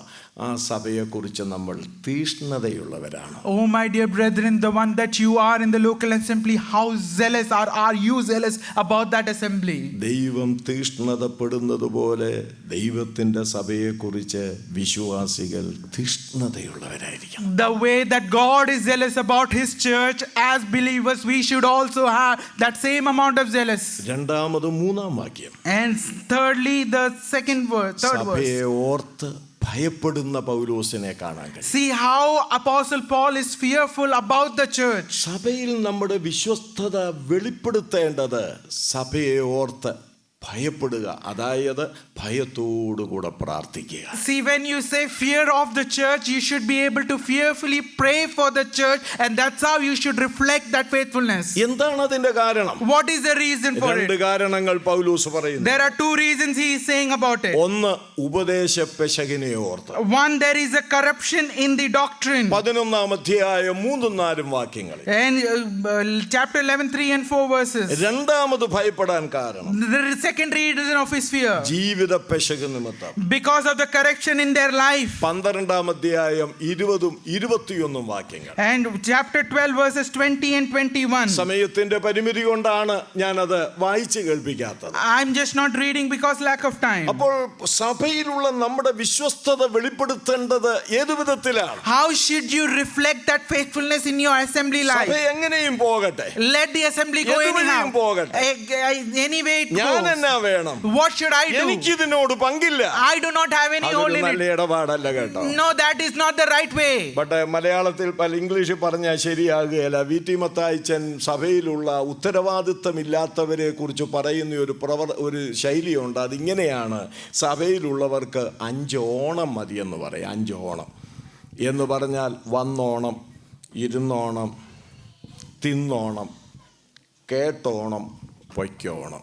ആ സഭയെക്കുറിച്ച് നമ്മൾ തീഷ്ണതയുള്ളവരാണ്. Oh my dear brethren, the one that you are in the local assembly, how zealous are you zealous about that assembly? ദൈവം തീഷ്ണതപ്പെടുന്നത് പോലെ ദൈവത്തിൻ്റെ സഭയെക്കുറിച്ച് വിശ്വാസികൾ തീഷ്ണതയുള്ളവരായിരിക്കണം. The way that God is zealous about his church, as believers we should also have that same amount of zealous. രണ്ടാമത് 3 വാക്യം. And thirdly, the third verse. സഭയെ ഓർത്ത് ഭയപ്പെടുന്ന പൗലോസിനെ കാണാൻ കഴിയും. See how Apostle Paul is fearful about the church. സഭയിൽ നമ്മുടെ വിശ്വസ്തത വെളിപ്പെടുത്തേണ്ടത് സഭയെ ഓർത്ത് ഭയപ്പെടുക, അതായത് ഭയത്തോടുകൂടെ പ്രാർത്ഥിക്കുക. See, when you say fear of the church, you should be able to fearfully pray for the church, and that's how you should reflect that faithfulness. എന്താണ് അതിന്റെ കാരണം? What is the reason for it? 2 കാരണങ്ങൾ പൗലോസ് പറയുന്നു. There are 2 reasons he is saying about it. ഒന്ന്, ഉപദേശപ്പെശകിനെ ഓർത്ത്. One, there is a corruption in the doctrine. 11 അധ്യായം 3-4 വാക്യങ്ങൾ. And chapter 11, 3 and 4 verses. രണ്ടാമത് ഭയപ്പെടാൻ കാരണം, The second reason of his fear, ജീവിത പെശക് നിമിത്തം, because of the correction in their life. 12 അധ്യായം 20-21 വാക്യങ്ങൾ. And chapter 12 verses 20 and 21. സമയത്തിന്റെ പരിമിതി കൊണ്ടാണ് ഞാനത് വായിച്ചു കേൾപ്പിക്കാത്തത്. I'm just not reading because lack of time. അപ്പോൾ സഭയിലുള്ള നമ്മുടെ വിശ്വസ്തത വെളിപ്പെടുത്തേണ്ടത് ഏതു വിധത്തിലാണ്? How should you reflect that faithfulness in your assembly life? സഭ എങ്ങനെയും പോകട്ടെ, Let the assembly go anyhow. Anyway it ഞാൻ goes. എന്നാ വേണം? What should I do? എനിക്കിതിനോട് പങ്കില്ല. I do not have any hold in നല്ല it. ഇടപാടല്ല കേട്ടോ. No, that is not the right way. But മലയാളത്തിൽ ഇംഗ്ലീഷിൽ പറഞ്ഞാൽ ശരിയാകുകയില്ല. വി.ടി. മത്തായിച്ചൻ സഭയിലുള്ള ഉത്തരവാദിത്തമില്ലാത്തവരെ കുറിച്ച് പറയുന്ന ഒരു ശൈലിയുണ്ട്. അതിങ്ങനെയാണ്: സഭയിലുള്ളവർക്ക് 5 ഓണം മതിയെന്ന് പറയും. 5 ഓണം എന്ന് പറഞ്ഞാൽ വന്നോണം, ഇരുന്നോണം, തിന്നോണം, കേട്ടോണം, പൊയ്ക്കോണം.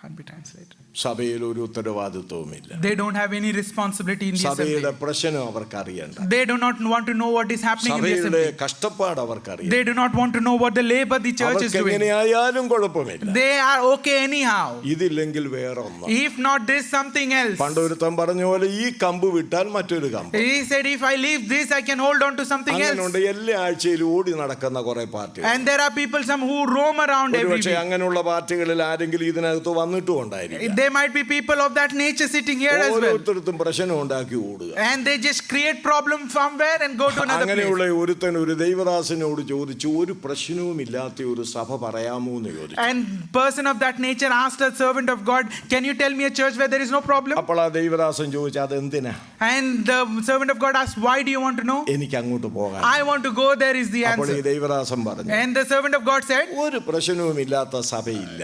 Can't be translated. സഭയിൽ ഒരു ഉത്തരവാദിത്വവുമില്ല. They don't have any responsibility in the സഭയുടെ assembly. പ്രശ്നം അവർക്ക് അറിയണ്ട. They do not want to know what is happening in the സഭയുടെ assembly. കഷ്ടപ്പാട് അവർക്ക് അറിയാം. They do not want to know what the labor the church is അവർക്ക് doing. എങ്ങനെയായാലും കുഴപ്പമില്ല. They are okay anyhow. ഇതില്ലെങ്കിൽ വേറെ ഒന്ന്. If not this, something else. പണ്ടൊരുത്തൻ പറഞ്ഞ പോലെ ഈ കമ്പ് വിട്ടാൽ മറ്റൊരു കമ്പ്. He said, if I leave this, I can hold on to something അങ്ങനെയുണ്ട്. else. എല്ലാ ആഴ്ചയിലും ഓടി നടക്കുന്ന കുറെ പാർട്ടികൾ. And there are people some who roam around every പക്ഷേ week. അങ്ങനെയുള്ള പാർട്ടികളിൽ ആരെങ്കിലും ഇതിനകത്ത് വന്നിട്ടും ഉണ്ടായിരിക്കും. There might be people of that nature sitting here as well. ഓരോരുത്തർക്കും പ്രശ്നം ഉണ്ടാക്കി ഓടുക. And they just create problem somewhere and go to another അങ്ങനെയുള്ള place. ഒരുത്തൻ ഒരു ദൈവദാസനോട് ചോദിച്ചു, ഒരു പ്രശ്നവും ഇല്ലാത്ത ഒരു സഭ പറയാമോ എന്ന് ചോദിച്ചു. And person of that nature asked a servant of God, can you tell me a church where there is no problem? അപ്പോൾ ആ ദൈവദാസൻ ചോദിച്ചു, അതെന്തിനാ? And the servant of God asked, why do you want to know? എനിക്ക് അങ്ങോട്ട് പോകാൻ. I want to go there is the അപ്പോൾ ഈ answer. ദൈവദാസൻ പറഞ്ഞു, And the servant of God said, ഒരു പ്രശ്നവും ഇല്ലാത്ത സഭയില്ല.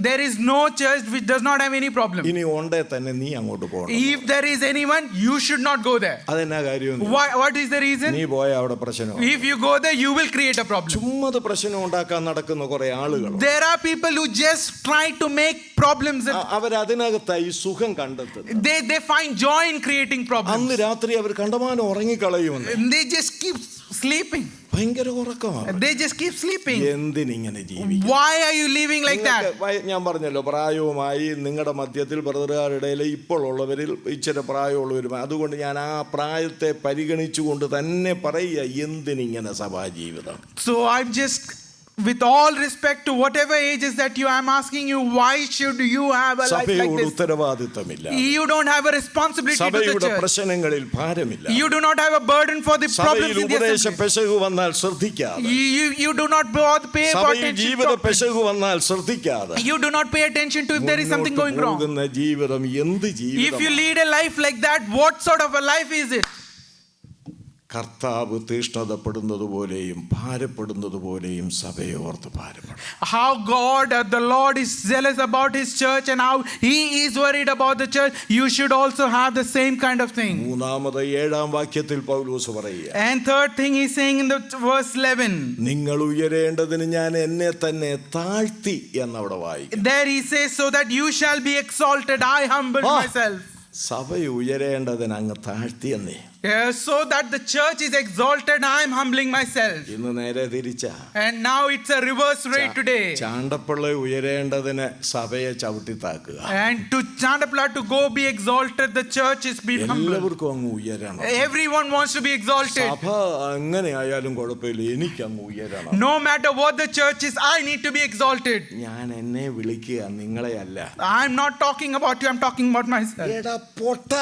there is no church which does not have any problem. ഇനി ഉണ്ടേ തന്നെ നീ അങ്ങോട്ട് പോകണം. If there is anyone, you should not go there. അതെന്നാ കാര്യം? What is the reason? നീ പോയ അവിടെ പ്രശ്നം. If you go there, you will create a problem. ചുമ്മാ പ്രശ്നം ഉണ്ടാക്കാൻ നടക്കുന്ന കുറെ ആളുകൾ. There are people who just try to make problems. അവരതിനകത്തായി സുഖം കണ്ടെത്തുന്നു. They find joy in creating problems. അന്ന് രാത്രി അവർ കണ്ടമാനം ഉറങ്ങിക്കളയുമെന്ന്. They just keep sleeping. ഭയങ്കര ഉറക്കമാണ്. They just keep sleeping. എന്തിനിങ്ങനെ ജീവിക്കും? Why are you living like that? ഞാൻ പറഞ്ഞല്ലോ, പ്രായവുമായി നിങ്ങളുടെ മധ്യത്തിൽ ബ്രദറുകാരുടെ ഇപ്പോൾ ഉള്ളവരിൽ ഇച്ചിരി പ്രായമുള്ളവരും. അതുകൊണ്ട് ഞാൻ ആ പ്രായത്തെ പരിഗണിച്ചുകൊണ്ട് തന്നെ പറയുക, എന്തിനിങ്ങനെ സഭാജീവിതം? So I'm just, with all respect to whatever ages that you, I'm asking you, why should you have a life like സഭയോട് this? ഉത്തരവാദിത്തമില്ല. You don't have a responsibility to the സഭയുടെ church. പ്രശ്നങ്ങളിൽ ഭാരമില്ല. You do not have a burden for the problems സഭയിൽ in the ഉപദേശ assembly. പെശക് വന്നാൽ ശ്രദ്ധിക്കാതെ, You do not pay സഭയിൽ attention ജീവിത to പെശക് വന്നാൽ ശ്രദ്ധിക്കാതെ, You do not pay attention to if there is something going wrong. പോകുന്ന ജീവിതം എന്ത് If ജീവിതം? you lead a life like that, what sort of a life is it? കർത്താവ് തീഷ്ണതപ്പെടുന്നത് പോലെയും ഭാരപ്പെടുന്നത് പോലെയും സഭയെ ഓർത്ത് ഭാരപ്പെടും. How the Lord is zealous about his church and how he is worried about the church, you should also have the same kind of thing. മൂന്നാമത് 7-ാം വാക്യത്തിൽ പൗലോസ് പറയുക, And third thing he's saying in the verse 11. നിങ്ങൾ ഉയരേണ്ടതിന് ഞാൻ എന്നെ തന്നെ താഴ്ത്തി എന്നവിടെ വായിക്കും. There he says, so that you shall be exalted, I humbled myself. സഭ ഉയരേണ്ടതിന് അങ്ങ് താഴ്ത്തി എന്നേ. So that the church is exalted, I am humbling myself. ഇന്ന് നേരെ തിരിച്ചാ. And now it's a reverse rate today. Chandapilla ഉയരേണ്ടതിന് സഭയെ ചവിട്ടിത്താക്കുക. And to Chandapla to go be exalted, the church is be humble. എല്ലാവർക്കും അങ്ങ് ഉയരണം. Everyone wants to be exalted. സഭ എങ്ങനെ ആയാലും കുഴപ്പമില്ല, എനിക്ക് അങ്ങ് ഉയരണം. No matter what the church is, I need to be exalted. ഞാൻ എന്നെ വിളിക്കുക, നിങ്ങളെ അല്ല. I'm not talking about you, I'm talking about myself. എടാ പൊട്ട,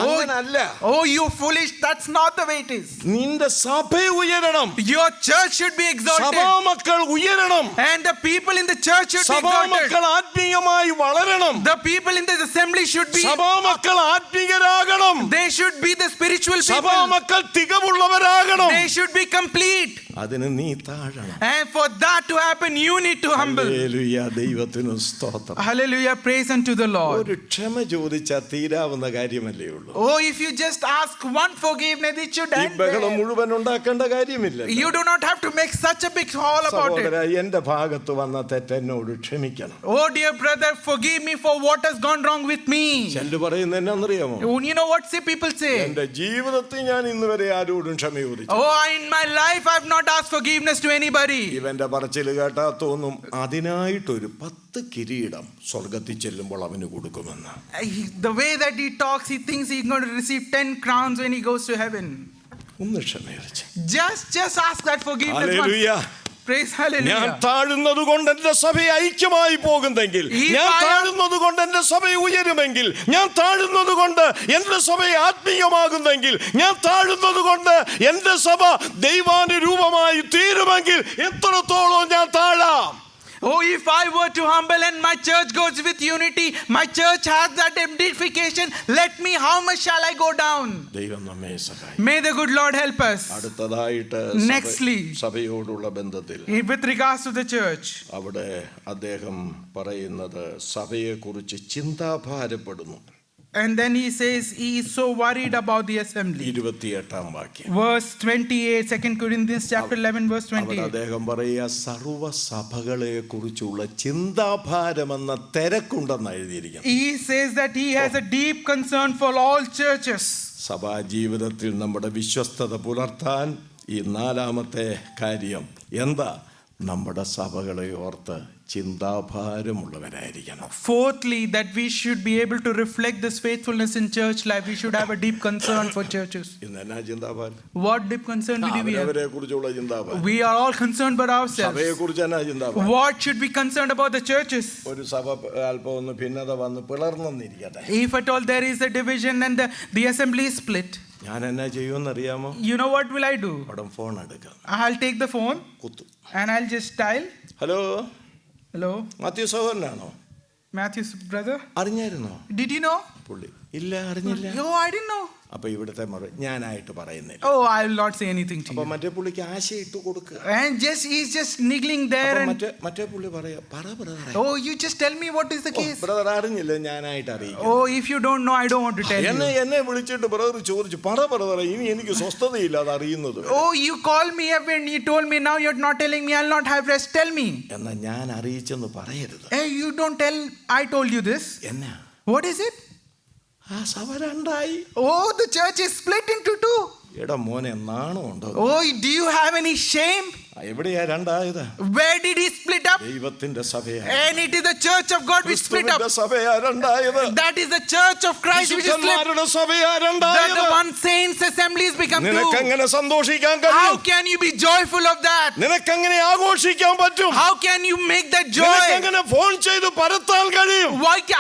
അങ്ങനല്ല. Oh, you foolish, that's not the way it is. നിന്റെ സഭ ഉയരണം. Your church should be exalted. സഭാമക്കൾ ഉയരണം. And the people in the church should be exalted. സഭാമക്കൾ ആത്മീയമായി വളരണം. The people in the assembly should be, സഭാമക്കൾ ആത്മീയരാകണം. they should be the spiritual people. സഭാമക്കൾ തികവുള്ളവരാകണം. They should be complete. അതിന് നീ താഴണം. And for that to happen, you need to humble. Hallelujah, ദൈവത്തിനു സ്തോത്രം. Hallelujah, praise unto the Lord. ഒരു ക്ഷമ ചോദിച്ചാൽ തീരാവുന്ന കാര്യമല്ലേ ഉള്ളൂ. Oh, if you just ask one forgiveness, it should ഈ end ബഹളം there. മുഴുവൻ ഉണ്ടാക്കേണ്ട കാര്യമില്ല. You do not have to make such a big haul about it. സഹോദരാ, എന്റെ ഭാഗത്ത് വന്ന തെറ്റെന്നോട് ക്ഷമിക്കണം. Oh, dear brother, forgive me for what has gone wrong with me. ചെല്ലു പറയുന്നത് എന്നാന്നറിയാമോ? You know what people say? എന്റെ ജീവിതത്തിൽ ഞാൻ ഇന്ന് വരെ ആരോടും ക്ഷമ ചോദിച്ചു. Oh, in my life I have not asked forgiveness to anybody. ഇവന്റെ പറച്ചിൽ കേട്ടാ തോന്നും അതിനായിട്ടൊരു 10 കിരീടം സ്വർഗത്തിൽ ചെല്ലുമ്പോൾ അവന് കൊടുക്കുമെന്ന്. The way that he talks, he thinks he's going to receive 10 crowns when he goes to heaven. ഒന്ന് ക്ഷമ ചോദിച്ചു. Just ask that forgiveness once. Hallelujah. Praise ഞാൻ hallelujah. താഴുന്നത് കൊണ്ട് എന്റെ സഭ ഐക്യമായി പോകുന്നെങ്കിൽ, ഞാൻ താഴുന്നത് കൊണ്ട് എന്റെ സഭ ഉയരുമെങ്കിൽ, ഞാൻ താഴുന്നത് കൊണ്ട് എന്റെ സഭ ആത്മീയമാകുന്നെങ്കിൽ, ഞാൻ താഴുന്നത് കൊണ്ട് എന്റെ സഭ ദൈവാനുരൂപമായി തീരുമെങ്കിൽ എത്രത്തോളം ഞാൻ താഴാം. Oh, if I were to humble and my church goes with unity, my church has that edification, let me, how much shall I go down? ദൈവം നമ്മെ സഹായിക്കട്ടെ. May the good Lord help us. അടുത്തതായിട്ട് Nextly, സഭയോടുള്ള ബന്ധത്തിൽ with regards to the church, അവിടെ അദ്ദേഹം പറയുന്നത് സഭയെക്കുറിച്ച് ചിന്താഭാരപ്പെടുന്നു. And then he says he is so worried about the assembly. 28-ാം വാക്യം. Verse 28, 2 Corinthians chapter 11, verse അവിടെ 28. അദ്ദേഹം പറയുക സർവ്വസഭകളെ കുറിച്ചുള്ള ചിന്താഭാരമെന്ന തിരക്കുണ്ടെന്ന് എഴുതിയിരിക്കുന്നു. He says that he has a deep concern for all churches. സഭാ ജീവിതത്തിൽ നമ്മുടെ വിശ്വസ്തത പുലർത്താൻ ഈ 4-ാമത്തെ കാര്യം എന്താ? നമ്മുടെ സഭകളെ ഓർത്ത് ചിന്താഭാരമുള്ളവരായിരിക്കണം. Fourthly, that we should be able to reflect this faithfulness in church life. We should have a deep concern for churches. ഇന്ന് എന്നാ ചിന്താഭാരം? What deep concern do we have? അവരെ കുറിച്ചുള്ള ചിന്താഭാരം. We are all concerned about ourselves. സഭയെ കുറിച്ച് എന്നാ ചിന്താഭാരം? What should be concerned about the churches? ഒരു സഭ അല്പം ഒന്ന് ഭിന്നത വന്ന് പിളർന്നെന്നിരിക്കട്ടെ. If at all there is a division and the assembly is split, ഞാൻ എന്നാ ചെയ്യുമെന്നറിയാമോ? you know what will I do? അവിടെ ഫോൺ എടുക്കാം, I'll take the phone കുത്തും. and I'll just dial. Hello, Hello, Mathew സഹോദരനാണോ? Matthew's brother. അറിഞ്ഞായിരുന്നോ? Did you know? പുള്ളി ഇല്ല, അറിഞ്ഞില്ല. Oh, I didn't know. അപ്പൊ ഇവിടുത്തെ ഞാനായിട്ട് പറയുന്നില്ല. Oh, I will not say anything to അപ്പൊ you. മറ്റേ പുള്ളിക്ക് ആശയിട്ട് കൊടുക്കുക. And he's just niggling there and മറ്റേ പുള്ളി പറയാ, പറ ബ്രദറെ. oh, you just tell me what is the case. Brother അറിഞ്ഞില്ല, ഞാനായിട്ട് അറിയിക്കും. Oh, if you don't know, I don't want to tell you. എന്നെ വിളിച്ചിട്ട് ബ്രദർ ചോദിച്ചു, പറ ബ്രദറെ, ഇനി എനിക്ക് സ്വസ്ഥതയില്ല അത് അറിയുന്നത്. Oh, you called me up and you told me, now you're not telling me, I'll not have rest. Tell me. എന്നാ ഞാൻ അറിയിച്ചെന്ന് പറയരുത്. Hey, you don't tell, I told you this. എന്നാ? What is it? ആ സഭ രണ്ടായി. Oh, the church is split into two. എടാ മോനെ, നാണമുണ്ടോ? Oh, do you have any shame? എവിടെയാ രണ്ടായത്? Where did he split up? ദൈവത്തിന്റെ സഭയാ. And it is the church of God which split up. സഭയാ രണ്ടായത്. That is the church of Christ which is split. വിശുദ്ധന്മാരുടെ സഭയാ രണ്ടായത്. The one saints assemblies become two. നിനക്ക് എങ്ങനെ സന്തോഷിക്കാൻ How കഴിയും? can you be joyful of that? നിനക്ക് എങ്ങനെ ആഘോഷിക്കാൻ പറ്റും? How can you make that joy? നിനക്ക് എങ്ങനെ ഫോൺ ചെയ്ത് പരത്താൻ കഴിയും?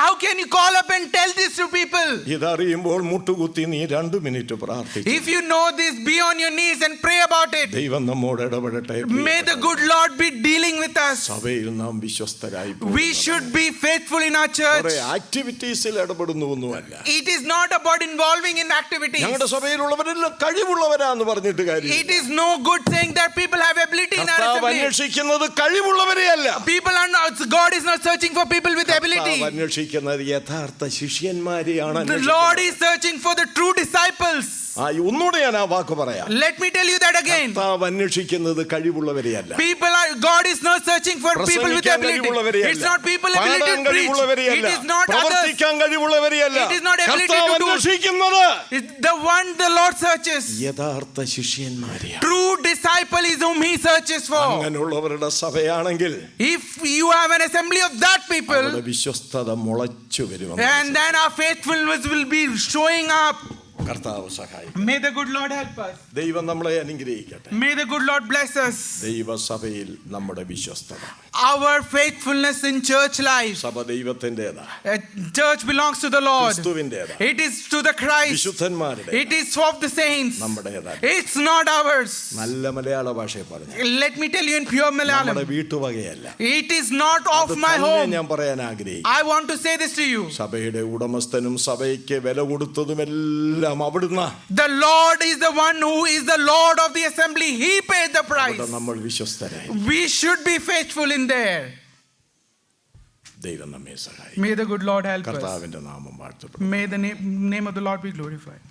How can you call up and tell this to people? ഇതറിയുമ്പോൾ മുട്ടുകുത്തി നീ 2 മിനിറ്റ് പ്രാർത്ഥിക്കും. If you know this, be on your knees and pray about it. ദൈവം നമ്മോട് ഇടപെടട്ടെ. May the good Lord be dealing with us. സഭയിൽ നാം വിശ്വസ്തരായി. We should be faithful in our church. ആക്ടിവിറ്റീസിൽ ഇടപെടുന്നൊന്നുമല്ല. It is not about involving in activities. ഞങ്ങളുടെ സഭയിലുള്ളവരെല്ലാം കഴിവുള്ളവരാന്ന് പറഞ്ഞിട്ട് കാര്യം. It is no good saying that people have ability in our assembly. അന്വേഷിക്കുന്നത് കഴിവുള്ളവരെയല്ല. People are not. God is not searching for people with ability. അന്വേഷിക്കുന്നത് യഥാർത്ഥ ശിഷ്യന്മാരെയാണ്. The Lord is searching for the true disciples. ഒന്നുകൂടെ ഞാൻ ആ വാക്ക് പറയാം. Let me tell you that again. അന്വേഷിക്കുന്നത് കഴിവുള്ളവരെയല്ല. God is not searching for people with ability. It's not people ability to preach. It is not others. It is not ability to do. It's the one the Lord searches. യഥാർത്ഥ ശിഷ്യന്മാരെയാണ്. True disciple is whom he searches for. അങ്ങനെയുള്ളവരുടെ സഭയാണെങ്കിൽ, if you have an assembly of that people, വിശ്വസ്തത മുളച്ചു വരും. and then our faithfulness will be showing up. കർത്താവ് സഹായിക്കട്ടെ. May the good Lord help us. ദൈവം നമ്മളെ അനുഗ്രഹിക്കട്ടെ. May the good Lord bless us. ദൈവസഭയിൽ നമ്മുടെ വിശ്വസ്തത, our faithfulness in church life. സഭ ദൈവത്തിന്റേതാ. Church belongs to the Lord. ക്രിസ്തുവിന്റേതാ. It is to the Christ. വിശുദ്ധന്മാരുടെ. It is of the saints. നമ്മുടേതാ. It's not ours. നല്ല മലയാള ഭാഷയിൽ പറഞ്ഞു. Let me tell you in pure Malayalam. നമ്മുടെ വീട്ടുവകയല്ല. It is not of my home. ഞാൻ പറയാൻ ആഗ്രഹിക്കുന്നു. I want to say this to you. സഭയുടെ ഉടമസ്ഥനും സഭയ്ക്ക് വില കൊടുത്തതുമെല്ലാം അവിടുന്ന്. The Lord is the one who is the Lord of the assembly. He paid the price. നമ്മൾ വിശ്വസ്തരായി. We should be faithful in there. ദൈവം നമ്മെ സഹായിക്കട്ടെ. May the good Lord help us. കർത്താവിന്റെ നാമം വാഴ്ത്തപ്പെടട്ടെ. May the name of the Lord be glorified.